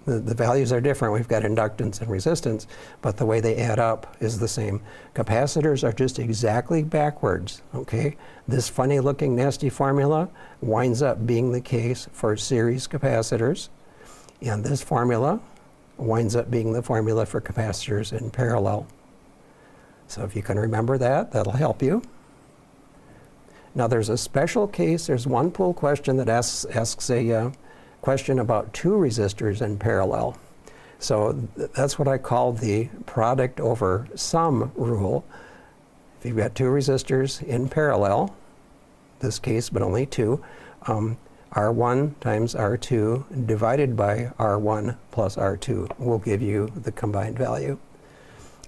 The values are different. We've got inductance and resistance, but the way they add up is the same. Capacitors are just exactly backwards, okay? This funny looking nasty formula winds up being the case for series capacitors, and this formula winds up being the formula for capacitors in parallel. So if you can remember that, that'll help you. Now there's a special case, there's one pool question that asks a question about two resistors in parallel. So that's what I call the product over sum rule. If you've got two resistors in parallel, this case, but only two, R1 times R2 divided by R1 plus R2 will give you the combined value.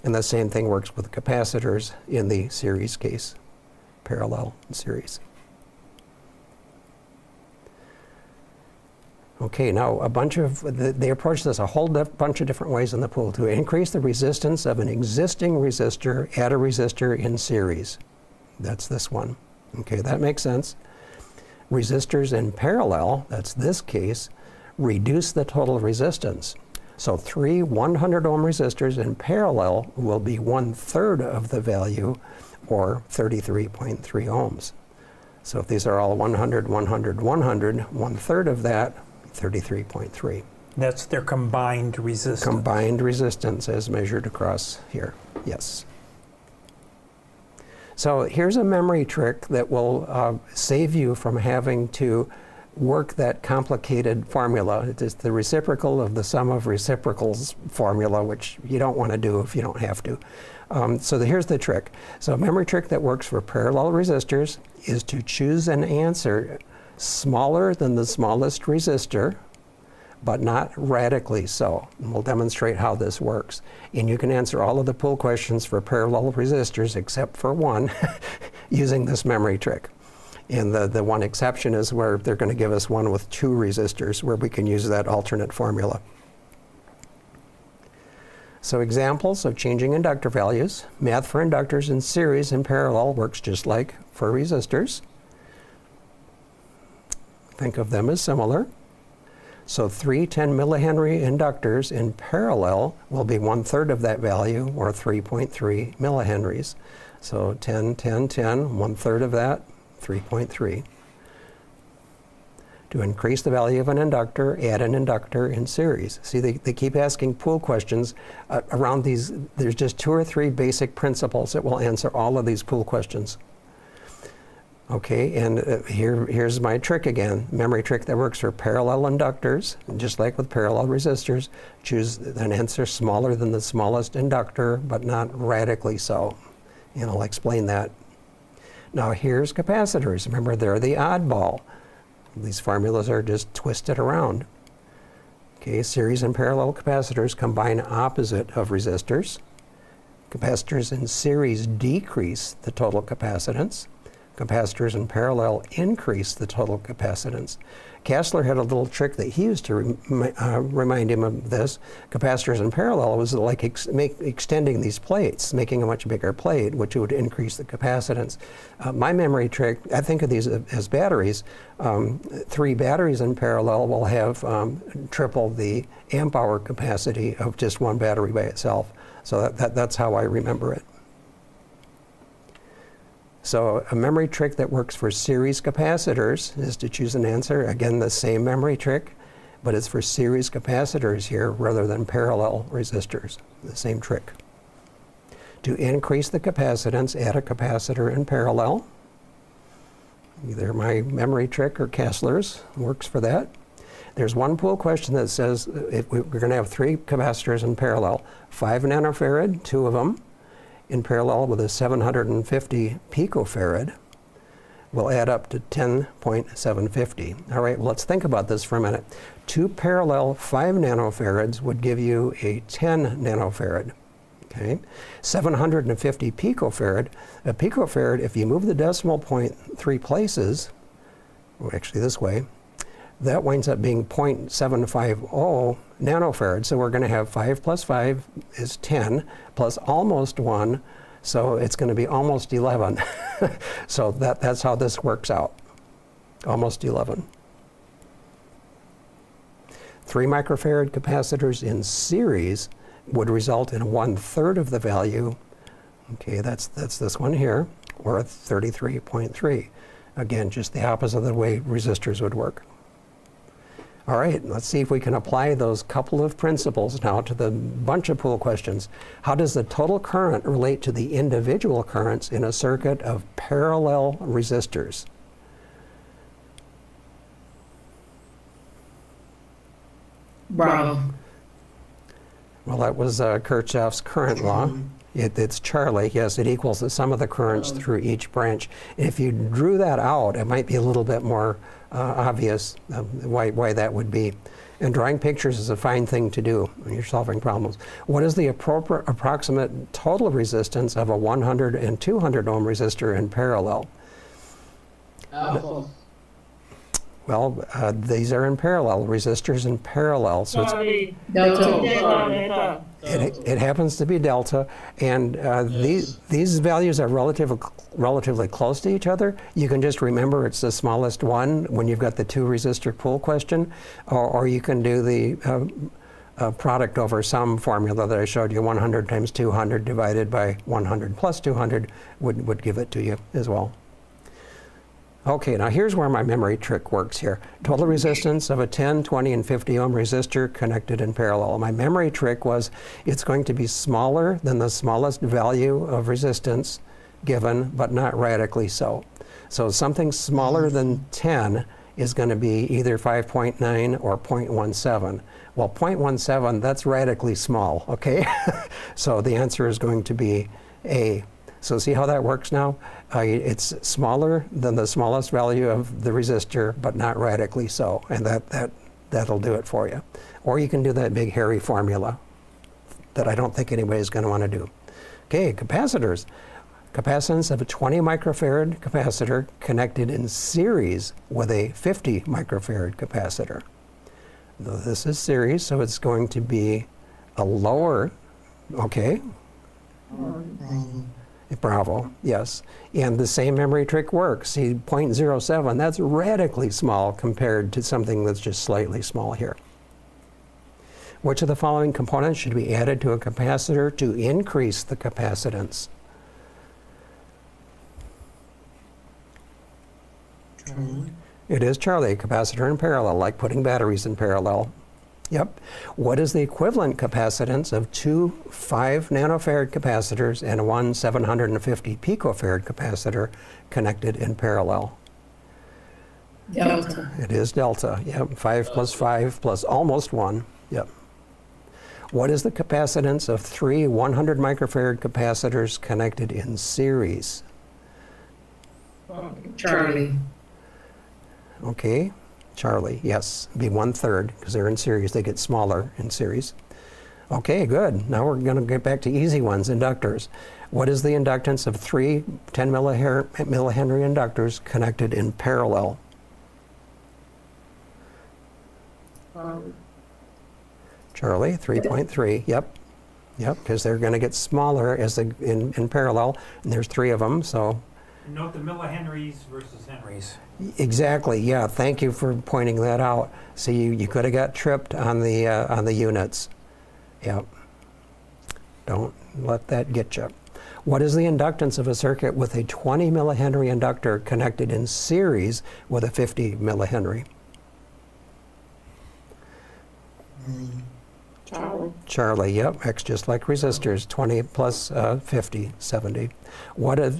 And the same thing works with capacitors in the series case, parallel and series. Okay, now they approach this a whole bunch of different ways in the pool. To increase the resistance of an existing resistor, add a resistor in series. That's this one. Okay, that makes sense. Resistors in parallel, that's this case, reduce the total resistance. So 3 100 ohm resistors in parallel will be 1/3 of the value, or 33.3 ohms. So if these are all 100, 100, 100, 1/3 of that, 33.3. That's their combined resistance. Combined resistance as measured across here, yes. So here's a memory trick that will save you from having to work that complicated formula. It is the reciprocal of the sum of reciprocals formula, which you don't want to do if you don't have to. Here's the trick. So a memory trick that works for parallel resistors is to choose an answer smaller than the smallest resistor, but not radically so. And we'll demonstrate how this works. And you can answer all of the pool questions for parallel resistors except for one using this memory trick. And the one exception is where they're going to give us one with two resistors, where we can use that alternate formula. So examples of changing inductor values. Math for inductors in series and parallel works just like for resistors. Think of them as similar. So 3 10 millihenry inductors in parallel will be 1/3 of that value, or 3.3 millihenries. So 10, 10, 10, 1/3 of that, 3.3. To increase the value of an inductor, add an inductor in series. See, they keep asking pool questions around these. There's just 2 or 3 basic principles that will answer all of these pool questions. Okay, and here's my trick again, memory trick that works for parallel inductors. Just like with parallel resistors, choose an answer smaller than the smallest inductor, but not radically so. And I'll explain that. Now here's capacitors. Remember, they're the oddball. These formulas are just twisted around. Okay, series and parallel capacitors combine opposite of resistors. Capacitors in series decrease the total capacitance. capacitors in parallel increase the total capacitance. Kastler had a little trick that he used to remind him of this. Capacitors in parallel was like extending these plates, making a much bigger plate, which would increase the capacitance. My memory trick, I think of these as batteries. 3 batteries in parallel will have triple the amp hour capacity of just 1 battery by itself. So that's how I remember it. So a memory trick that works for series capacitors is to choose an answer. Again, the same memory trick, but it's for series capacitors here rather than parallel resistors. The same trick. To increase the capacitance, add a capacitor in parallel. Either my memory trick or Kastler's works for that. There's one pool question that says if we're going to have 3 capacitors in parallel, 5 nanofarad, 2 of them, in parallel with a 750 picofarad, will add up to 10.750. All right, well, let's think about this for a minute. 2 parallel 5 nanofarads would give you a 10 nanofarad. Okay, 750 picofarad. A picofarad, if you move the decimal point 3 places, or actually this way, that winds up being 0.750 nanofarad. So we're going to have 5 plus 5 is 10, plus almost 1, so it's going to be almost 11. So that's how this works out, almost 11. 3 microfarad capacitors in series would result in 1/3 of the value. Okay, that's this one here, or 33.3. Again, just the opposite of the way resistors would work. All right, let's see if we can apply those couple of principles now to the bunch of pool questions. How does the total current relate to the individual currents in a circuit of parallel resistors? Bravo. Well, that was Kirchhoff's current law. It's Charlie. Yes, it equals the sum of the currents through each branch. If you drew that out, it might be a little bit more obvious why that would be. And drawing pictures is a fine thing to do when you're solving problems. What is the approximate total resistance of a 100 and 200 ohm resistor in parallel? Alpha. Well, these are in parallel, resistors in parallel. So it's, Delta. it happens to be delta, and these values are relatively close to each other. You can just remember it's the smallest one when you've got the 2 resistor pool question, or you can do the product over sum formula that I showed you. 100 times 200 divided by 100 plus 200 would give it to you as well. Okay, now here's where my memory trick works here. Total resistance of a 10, 20, and 50 ohm resistor connected in parallel. My memory trick was it's going to be smaller than the smallest value of resistance given, but not radically so. So something smaller than 10 is going to be either 5.9 or 0.17. Well, 0.17, that's radically small, okay? So the answer is going to be A. So see how that works now? It's smaller than the smallest value of the resistor, but not radically so. And that'll do it for you. Or you can do that big hairy formula that I don't think anybody is going to want to do. Okay, capacitors. Capacitance of a 20 microfarad capacitor connected in series with a 50 microfarad capacitor. Now, this is series, so it's going to be a lower, okay? Bravo, yes. And the same memory trick works. See, 0.07, that's radically small compared to something that's just slightly small here. Which of the following components should be added to a capacitor to increase the capacitance? Charlie. It is Charlie, capacitor in parallel, like putting batteries in parallel. Yep. What is the equivalent capacitance of 2 5 nanofarad capacitors and 1 750 picofarad capacitor connected in parallel? Delta. It is delta. Yep. 5 plus 5 plus almost 1. Yep. What is the capacitance of 3 100 microfarad capacitors connected in series? Charlie. Okay. Charlie, yes, be 1/3 because they're in series. They get smaller in series. Okay, good. Now we're going to get back to easy ones, inductors. What is the inductance of three 10 millihenry inductors connected in parallel? Charlie, 3.3. Yep. Yep, because they're going to get smaller as they, in parallel, and there's three of them, so. Note the millihenries versus henries. Exactly, yeah, thank you for pointing that out. So you could have got tripped on the units. Yep. Don't let that get you. What is the inductance of a circuit with a 20 millihenry inductor connected in series with a 50 millihenry? Charlie, yep, X just like resistors, 20 plus 50, 70.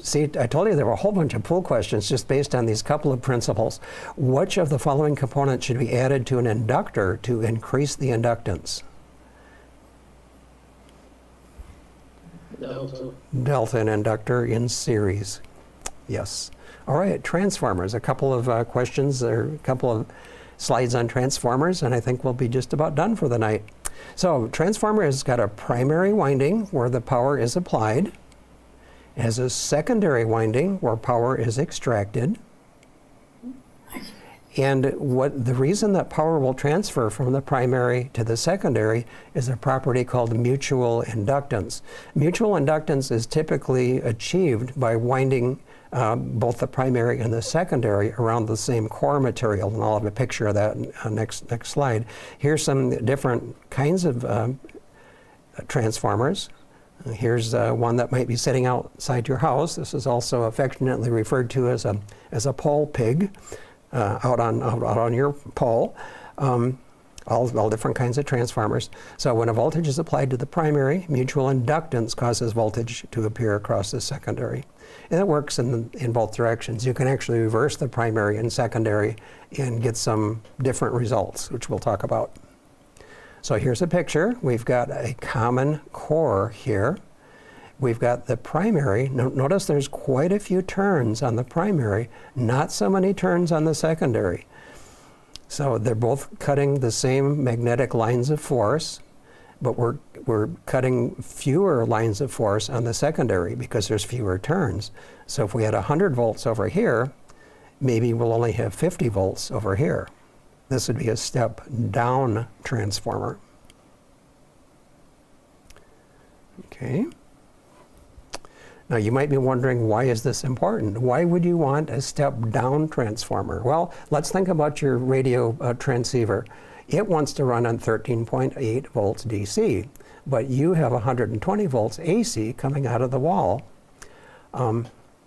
See, I told you there were a whole bunch of pool questions just based on these couple of principles. Which of the following components should be added to an inductor to increase the inductance? Delta and inductor in series. Yes. All right, transformers. A couple of questions, or a couple of slides on transformers, and I think we'll be just about done for the night. So, transformer has got a primary winding where the power is applied. It has a secondary winding where power is extracted. And the reason that power will transfer from the primary to the secondary is a property called mutual inductance. Mutual inductance is typically achieved by winding both the primary and the secondary around the same core material, and I'll have a picture of that next slide. Here's some different kinds of transformers. Here's one that might be sitting outside your house. This is also affectionately referred to as a pole pig. Out on your pole, all different kinds of transformers. So when a voltage is applied to the primary, mutual inductance causes voltage to appear across the secondary. And it works in both directions. You can actually reverse the primary and secondary and get some different results, which we'll talk about. So here's a picture. We've got a common core here. We've got the primary. Notice there's quite a few turns on the primary, not so many turns on the secondary. So they're both cutting the same magnetic lines of force, but we're cutting fewer lines of force on the secondary because there's fewer turns. So if we had 100 volts over here, maybe we'll only have 50 volts over here. This would be a step down transformer. Okay. Now you might be wondering, why is this important? Why would you want a step-down transformer? Well, let's think about your radio transceiver. It wants to run on 13.8 volts DC, but you have 120 volts AC coming out of the wall.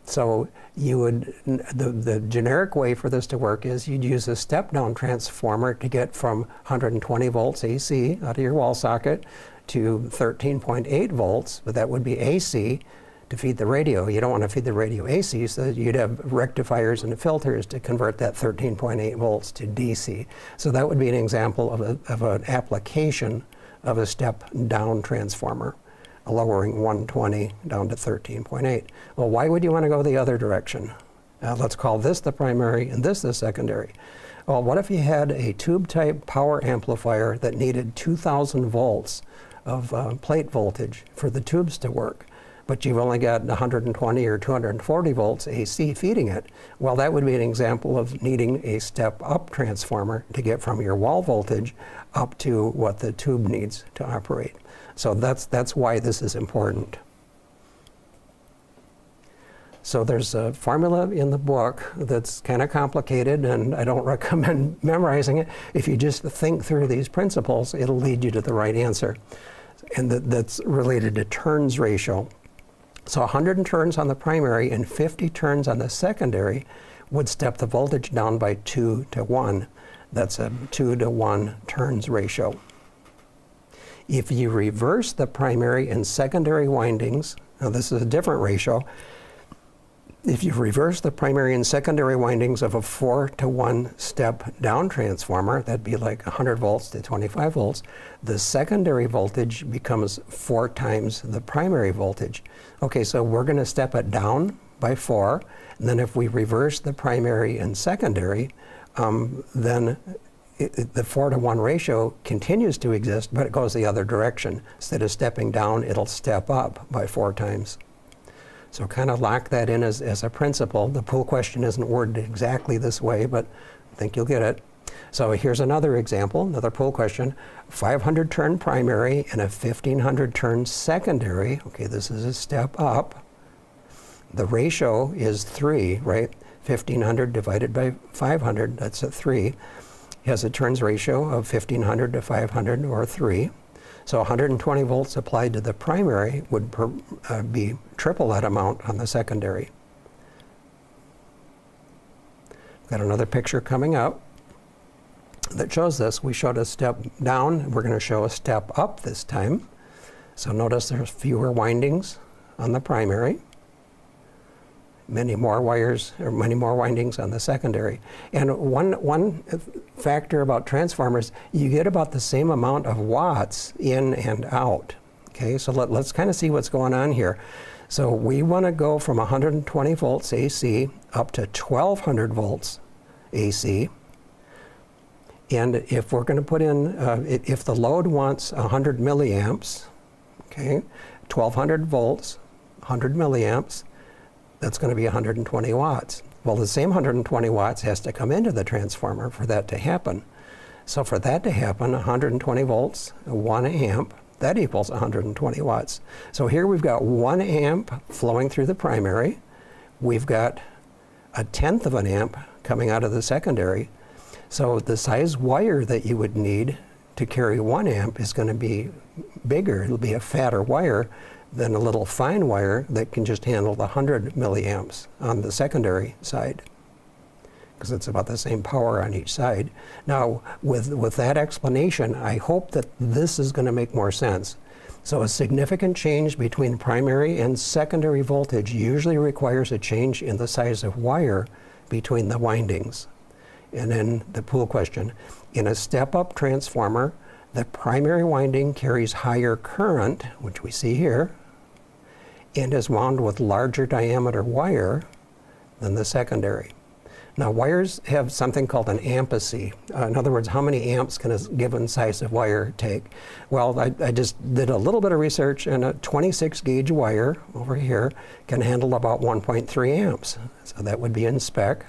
So you would, the generic way for this to work is you'd use a step-down transformer to get from 120 volts AC out of your wall socket to 13.8 volts, but that would be AC, to feed the radio. You don't want to feed the radio AC, so you'd have rectifiers and filters to convert that 13.8 volts to DC. So that would be an example of an application of a step-down transformer, lowering 120 down to 13.8. Well, why would you want to go the other direction? Let's call this the primary and this the secondary. Well, what if you had a tube-type power amplifier that needed 2,000 volts of plate voltage for the tubes to work, but you've only got 120 or 240 volts AC feeding it? Well, that would be an example of needing a step-up transformer to get from your wall voltage up to what the tube needs to operate. So that's why this is important. So there's a formula in the book that's kind of complicated, and I don't recommend memorizing it. If you just think through these principles, it'll lead you to the right answer. And that's related to turns ratio. So 100 turns on the primary and 50 turns on the secondary would step the voltage down by 2 to 1. That's a 2 to 1 turns ratio. If you reverse the primary and secondary windings, now this is a different ratio. If you reverse the primary and secondary windings of a 4 to 1 step down transformer, that'd be like 100 volts to 25 volts, the secondary voltage becomes 4 times the primary voltage. Okay, so we're going to step it down by 4, and then if we reverse the primary and secondary, then the 4 to 1 ratio continues to exist, but it goes the other direction. Instead of stepping down, it'll step up by 4 times. So kind of lock that in as a principle. The pool question isn't worded exactly this way, but I think you'll get it. So here's another example, another pool question. 500 turn primary and a 1500 turn secondary. Okay, this is a step up. The ratio is 3, right? 1500 divided by 500, that's a 3. Has a turns ratio of 1500 to 500, or 3. So 120 volts applied to the primary would be triple that amount on the secondary. Got another picture coming up that shows this. We showed a step down. We're going to show a step up this time. So notice there's fewer windings on the primary, many more wires, or many more windings on the secondary. And one factor about transformers, you get about the same amount of watts in and out. Okay, so let's kind of see what's going on here. So we want to go from 120 volts AC up to 1200 volts AC. And if we're going to put in, if the load wants 100 milliamps, okay, 1200 volts, 100 milliamps, that's going to be 120 watts. Well, the same 120 watts has to come into the transformer for that to happen. So for that to happen, 120 volts, 1 amp, that equals 120 watts. So here we've got 1 amp flowing through the primary. We've got 1/10 of an amp coming out of the secondary. So the size wire that you would need to carry 1 amp is going to be bigger. It'll be a fatter wire than a little fine wire that can just handle the 100 milliamps on the secondary side, because it's about the same power on each side. Now, with that explanation, I hope that this is going to make more sense. So a significant change between primary and secondary voltage usually requires a change in the size of wire between the windings. And then the pool question. In a step-up transformer, the primary winding carries higher current, which we see here, and is wound with larger diameter wire than the secondary. Now, wires have something called an ampacity. In other words, how many amps can a given size of wire take? Well, I just did a little bit of research, and a 26 gauge wire over here can handle about 1.3 amps. So that would be in spec.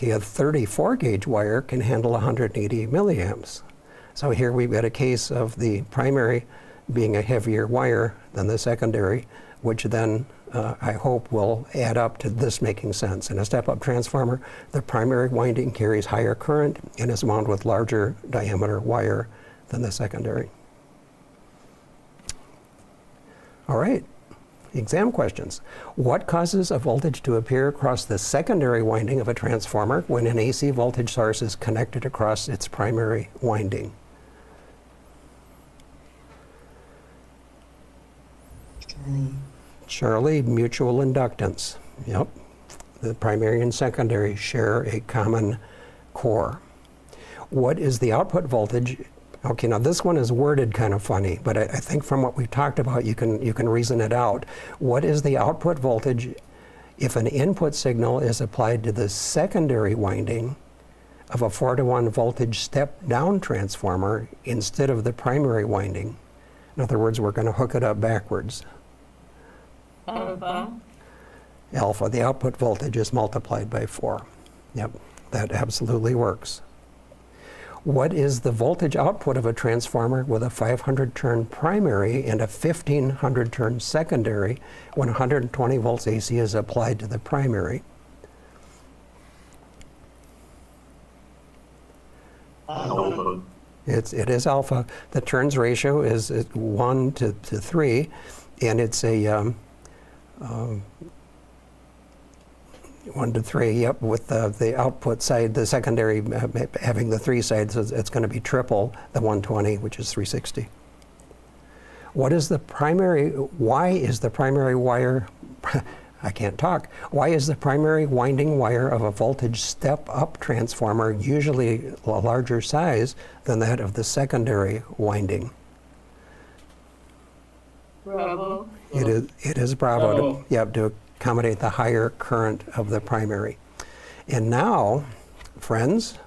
A 34 gauge wire can handle 180 milliamps. So here we've got a case of the primary being a heavier wire than the secondary, which then I hope will add up to this making sense. In a step-up transformer, the primary winding carries higher current and is wound with larger diameter wire than the secondary. All right. Exam questions. What causes a voltage to appear across the secondary winding of a transformer when an AC voltage source is connected across its primary winding? Charlie, mutual inductance. Yep. The primary and secondary share a common core. What is the output voltage? Okay, now this one is worded kind of funny, but I think from what we've talked about, you can reason it out. What is the output voltage if an input signal is applied to the secondary winding of a 4-to-1 voltage step-down transformer instead of the primary winding? In other words, we're going to hook it up backwards. Alpha. Alpha, the output voltage is multiplied by 4. Yep, that absolutely works. What is the voltage output of a transformer with a 500 turn primary and a 1500 turn secondary when 120 volts AC is applied to the primary? Alpha. It is alpha. The turns ratio is 1 to 3, and it's a 1 to 3, yep, with the output side, the secondary having the 3 sides, it's going to be triple the 120, which is 360. What is the primary, why is the primary wire, I can't talk, why is the primary winding wire of a voltage step-up transformer usually a larger size than that of the secondary winding? Bravo. It is Bravo, to accommodate the higher current of the primary. And now, friends,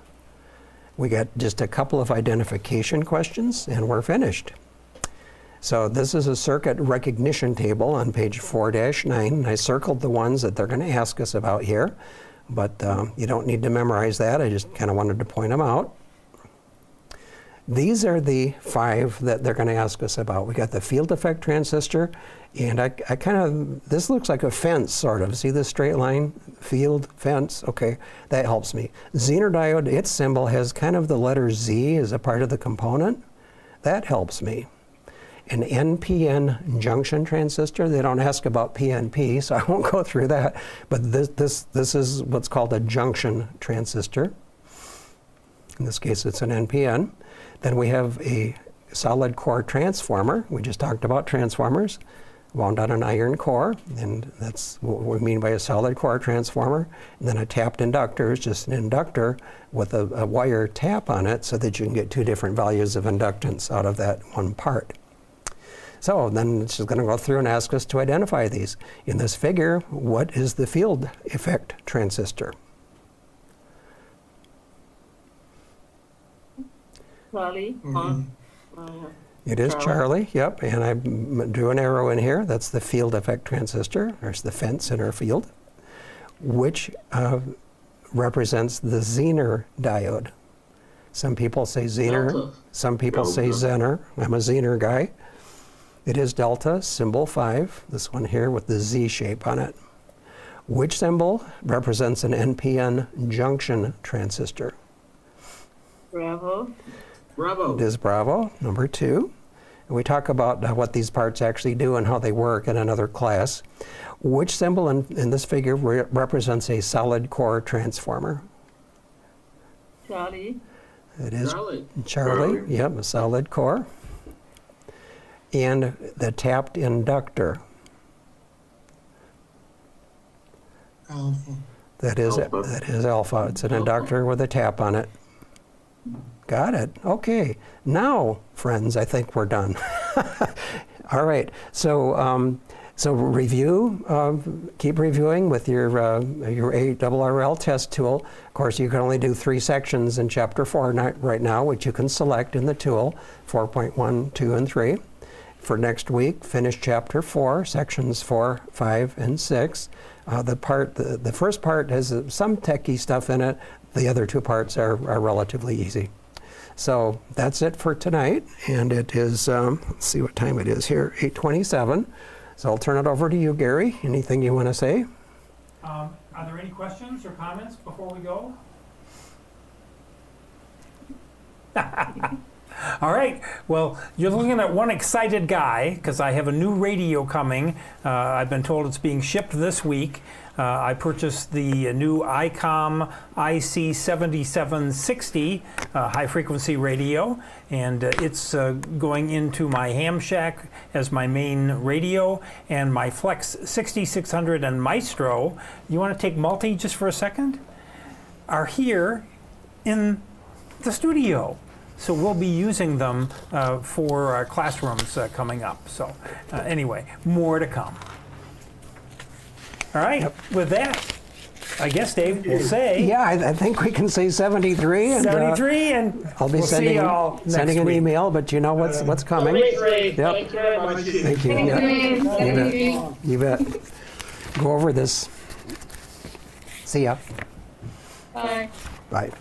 we got just a couple of identification questions and we're finished. So this is a circuit recognition table on page 4-9. I circled the ones that they're going to ask us about here, but you don't need to memorize that. I just kind of wanted to point them out. These are the 5 that they're going to ask us about. We got the field effect transistor, and I kind of, this looks like a fence, sort of. See this straight line? Field, fence, okay, that helps me. Zener diode, its symbol has kind of the letter Z as a part of the component. That helps me. An NPN junction transistor, they don't ask about PNP, so I won't go through that. But this is what's called a junction transistor. In this case, it's an NPN. Then we have a solid core transformer. We just talked about transformers, wound on an iron core, and that's what we mean by a solid core transformer. And then a tapped inductor is just an inductor with a wire tap on it so that you can get 2 different values of inductance out of that one part. So then it's just going to go through and ask us to identify these. In this figure, what is the field effect transistor? Charlie, It is Charlie, yep, and I drew an arrow in here. That's the field effect transistor. There's the fence in our field, which represents the Zener diode. Some people say Zener, Delta. some people say Zener. I'm a Zener guy. It is delta, symbol 5, this one here with the Z shape on it. Which symbol represents an NPN junction transistor? Bravo. Bravo. It is Bravo, number 2. And we talk about what these parts actually do and how they work in another class. Which symbol in this figure represents a solid core transformer? Charlie. It is Charlie. Charlie, yep, a solid core. And the tapped inductor. Alpha. That is alpha. It's an inductor with a tap on it. Got it. Okay. Now, friends, I think we're done. All right. So, so review. Keep reviewing with your ARRL test tool. Of course, you can only do 3 sections in Chapter 4 right now, which you can select in the tool, 4.1, 2, and 3. For next week, finish Chapter 4, sections 4, 5, and 6. The first part has some techie stuff in it. The other 2 parts are relatively easy. So that's it for tonight, and it is, let's see what time it is here, 8:27. So I'll turn it over to you, Gary. Anything you want to say? Are there any questions or comments before we go? All right. Well, you're looking at one excited guy because I have a new radio coming. I've been told it's being shipped this week. I purchased the new ICOM IC7760 high-frequency radio, and it's going into my ham shack as my main radio, and my Flex 6600 and Maestro, you want to take multi just for a second, are here in the studio. So we'll be using them for our classrooms coming up. So anyway, more to come. All right, with that, I guess, Dave, we'll say... Yeah, I think we can say 73. And, 73, and I'll be we'll see y'all sending next an week. email, but you know what's coming. Great. Yep. Thank you very much. Thank you. Yeah. You bet. Go over this. See ya. Bye. Bye.